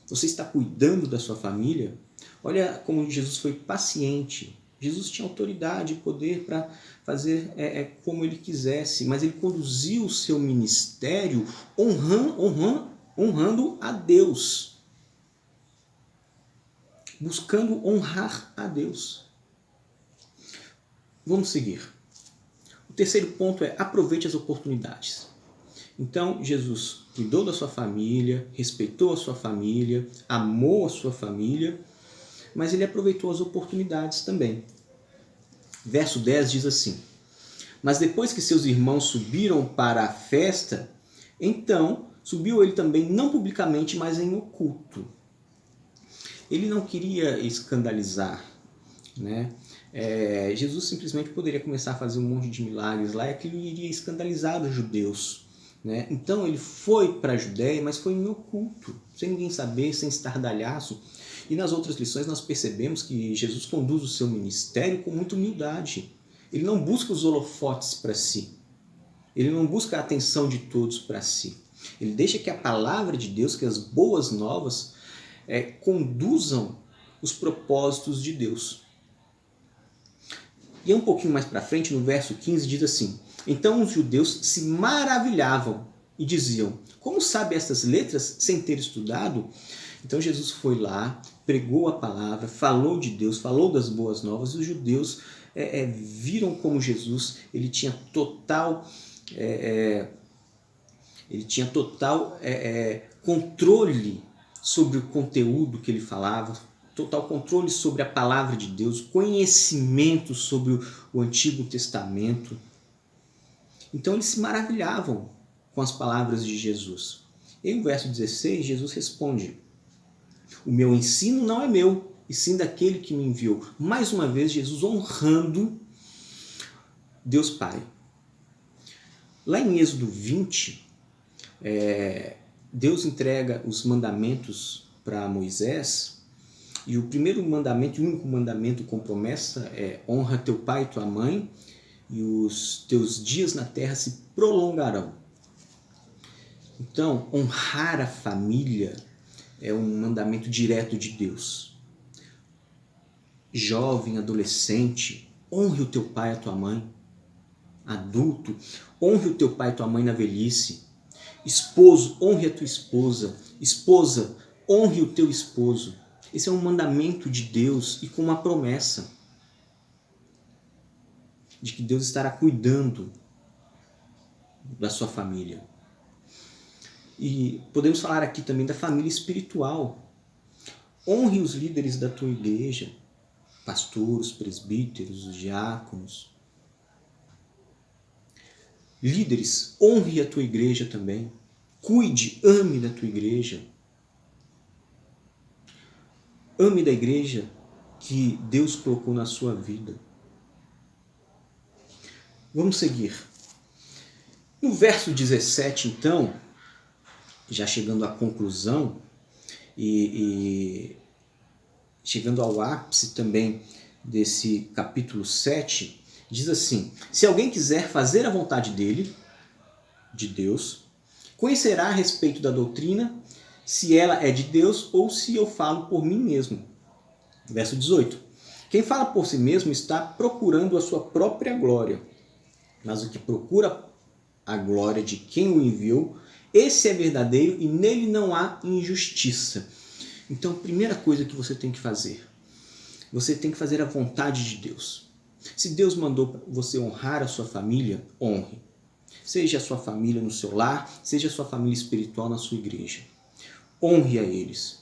Você está cuidando da sua família? Olha como Jesus foi paciente. Jesus tinha autoridade e poder para fazer como ele quisesse, mas ele conduziu o seu ministério honrando a Deus, buscando honrar a Deus. Vamos seguir. O terceiro ponto é: aproveite as oportunidades. Então, Jesus cuidou da sua família, respeitou a sua família, amou a sua família, mas ele aproveitou as oportunidades também. Verso 10 diz assim: mas depois que seus irmãos subiram para a festa, então Subiu ele também, não publicamente, mas em oculto. Ele não queria escandalizar, né? Jesus simplesmente poderia começar a fazer um monte de milagres lá, e aquilo iria escandalizar os judeus, né? Então ele foi para a Judéia, mas foi em oculto, sem ninguém saber, sem estardalhaço. E nas outras lições nós percebemos que Jesus conduz o seu ministério com muita humildade. Ele não busca os holofotes para si. Ele não busca a atenção de todos para si. Ele deixa que a palavra de Deus, que as boas novas, conduzam os propósitos de Deus. E um pouquinho mais para frente, no verso 15, diz assim: então os judeus se maravilhavam e diziam: como sabe estas letras sem ter estudado? Então Jesus foi lá, pregou a palavra, falou de Deus, falou das boas novas, e os judeus viram como Jesus ele tinha total controle sobre o conteúdo que ele falava, total controle sobre a palavra de Deus, conhecimento sobre o Antigo Testamento. Então eles se maravilhavam com as palavras de Jesus. E no verso 16, Jesus responde: o meu ensino não é meu, e sim daquele que me enviou. Mais uma vez, Jesus honrando Deus Pai. Lá em Êxodo 20, Deus entrega os mandamentos para Moisés, e o primeiro mandamento, o único mandamento com promessa é: honra teu pai e tua mãe, e os teus dias na terra se prolongarão. Então, honrar a família é um mandamento direto de Deus. Jovem, adolescente, honre o teu pai e a tua mãe. Adulto, honre o teu pai e a tua mãe na velhice. Esposo, honre a tua esposa. Esposa, honre o teu esposo. Esse é um mandamento de Deus e com uma promessa de que Deus estará cuidando da sua família. E podemos falar aqui também da família espiritual. Honre os líderes da tua igreja, pastores, presbíteros, os diáconos. Líderes, honre a tua igreja também. Cuide, ame da tua igreja. Ame da igreja que Deus colocou na sua vida. Vamos seguir. No verso 17, então, já chegando à conclusão e chegando ao ápice também desse capítulo 7, diz assim: se alguém quiser fazer a vontade dele, de Deus, conhecerá a respeito da doutrina, se ela é de Deus ou se eu falo por mim mesmo. Verso 18. Quem fala por si mesmo está procurando a sua própria glória, mas o que procura a glória de quem o enviou, esse é verdadeiro e nele não há injustiça. Então, a primeira coisa que você tem que fazer a vontade de Deus. Se Deus mandou você honrar a sua família, honre. Seja a sua família no seu lar, seja a sua família espiritual na sua igreja. Honre a eles.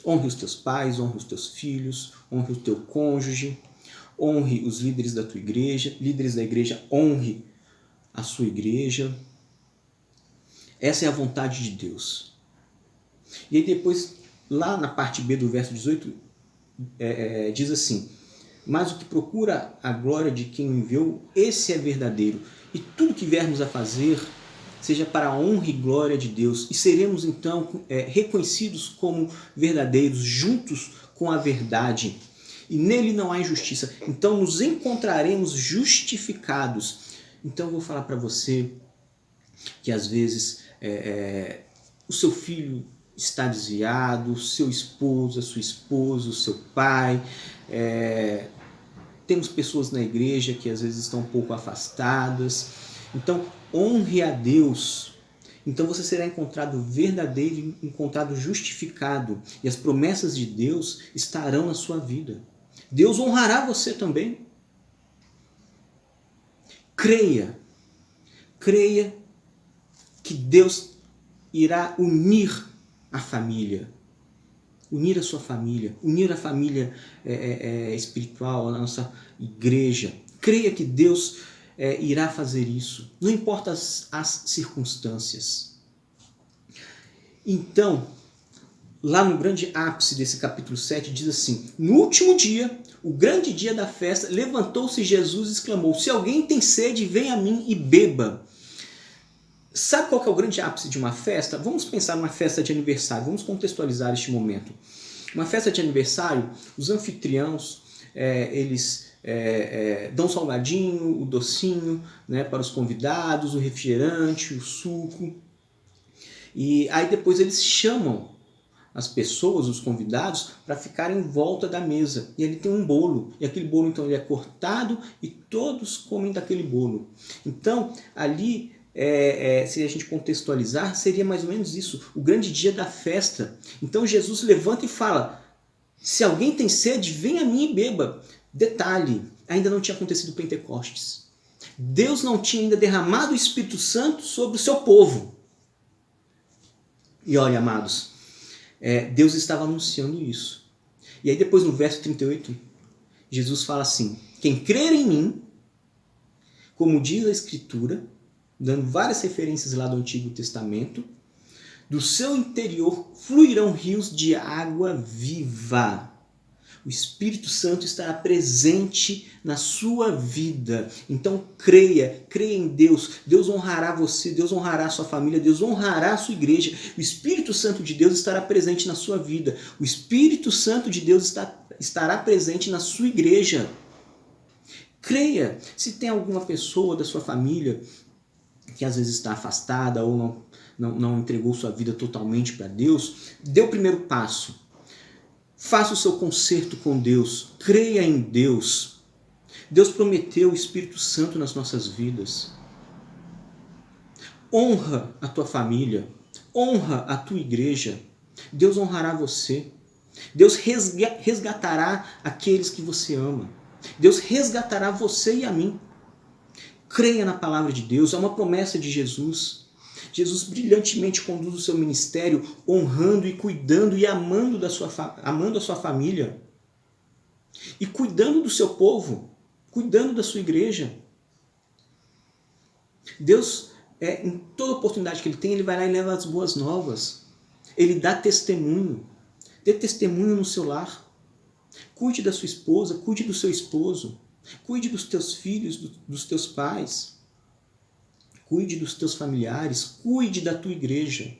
Honre os teus pais, honre os teus filhos, honre o teu cônjuge, honre os líderes da tua igreja, líderes da igreja, honre a sua igreja. Essa é a vontade de Deus. E aí depois, lá na parte B do verso 18, diz assim: mas o que procura a glória de quem o enviou, esse é verdadeiro. E tudo que viermos a fazer, seja para a honra e glória de Deus. E seremos então reconhecidos como verdadeiros, juntos com a verdade. E nele não há injustiça. Então nos encontraremos justificados. Então eu vou falar para você que às vezes o seu filho está desviado, o seu esposo, a sua esposa, o seu pai. Temos pessoas na igreja que às vezes estão um pouco afastadas. Então, honre a Deus. Então você será encontrado verdadeiro, encontrado justificado. E as promessas de Deus estarão na sua vida. Deus honrará você também. Creia que Deus irá unir a família. Unir a sua família, unir a família espiritual, a nossa igreja. Creia que Deus irá fazer isso. Não importa as circunstâncias. Então, lá no grande ápice desse capítulo 7, diz assim: no último dia, o grande dia da festa, levantou-se Jesus e exclamou: se alguém tem sede, venha a mim e beba. Sabe qual que é o grande ápice de uma festa? Vamos pensar numa festa de aniversário, vamos contextualizar este momento. Uma festa de aniversário, os anfitriãos, eles dão o salgadinho, o docinho, né, para os convidados, o refrigerante, o suco. E aí depois eles chamam as pessoas, os convidados, para ficarem em volta da mesa. E ali tem um bolo. E aquele bolo, então, ele é cortado e todos comem daquele bolo. Então, ali, se a gente contextualizar, seria mais ou menos isso. O grande dia da festa. Então, Jesus levanta e fala: se alguém tem sede, venha a mim e beba. Detalhe, ainda não tinha acontecido o Pentecostes. Deus não tinha ainda derramado o Espírito Santo sobre o seu povo. E olha, amados, Deus estava anunciando isso. E aí depois no verso 38, Jesus fala assim: quem crer em mim, como diz a Escritura, dando várias referências lá do Antigo Testamento, do seu interior fluirão rios de água viva. O Espírito Santo estará presente na sua vida. Então creia em Deus. Deus honrará você, Deus honrará a sua família, Deus honrará a sua igreja. O Espírito Santo de Deus estará presente na sua vida. O Espírito Santo de Deus estará presente na sua igreja. Creia. Se tem alguma pessoa da sua família que às vezes está afastada ou não entregou sua vida totalmente para Deus, dê o primeiro passo. Faça o seu concerto com Deus. Creia em Deus. Deus prometeu o Espírito Santo nas nossas vidas. Honra a tua família. Honra a tua igreja. Deus honrará você. Deus resgatará aqueles que você ama. Deus resgatará você e a mim. Creia na palavra de Deus. É uma promessa de Jesus. Jesus brilhantemente conduz o seu ministério, honrando e cuidando e amando a sua família. E cuidando do seu povo, cuidando da sua igreja. Deus, em toda oportunidade que Ele tem, Ele vai lá e leva as boas novas. Ele dá testemunho. Dê testemunho no seu lar. Cuide da sua esposa, cuide do seu esposo. Cuide dos teus filhos, dos teus pais. Cuide dos teus familiares, cuide da tua igreja.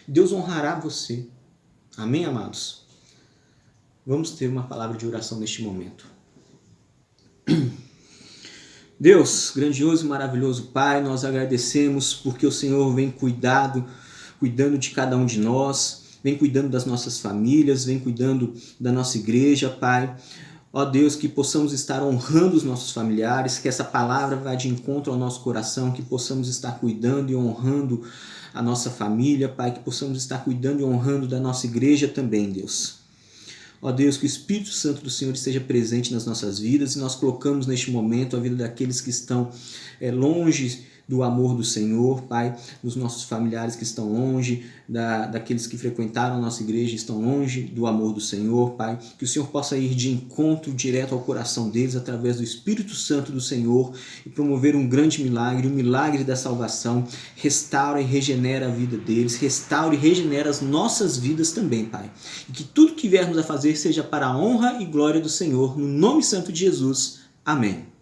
Deus honrará você. Amém, amados? Vamos ter uma palavra de oração neste momento. Deus, grandioso e maravilhoso Pai, nós agradecemos porque o Senhor vem cuidando de cada um de nós, vem cuidando das nossas famílias, vem cuidando da nossa igreja, Pai. Ó Deus, que possamos estar honrando os nossos familiares, que essa palavra vá de encontro ao nosso coração, que possamos estar cuidando e honrando a nossa família, Pai, que possamos estar cuidando e honrando da nossa igreja também, Deus. Ó Deus, que o Espírito Santo do Senhor esteja presente nas nossas vidas e nós colocamos neste momento a vida daqueles que estão longe do amor do Senhor, Pai, dos nossos familiares que estão longe, daqueles que frequentaram a nossa igreja e estão longe do amor do Senhor, Pai, que o Senhor possa ir de encontro direto ao coração deles através do Espírito Santo do Senhor e promover um grande milagre, o milagre da salvação. Restaura e regenera a vida deles, restaura e regenera as nossas vidas também, Pai, e que tudo que viermos a fazer seja para a honra e glória do Senhor, no nome santo de Jesus. Amém.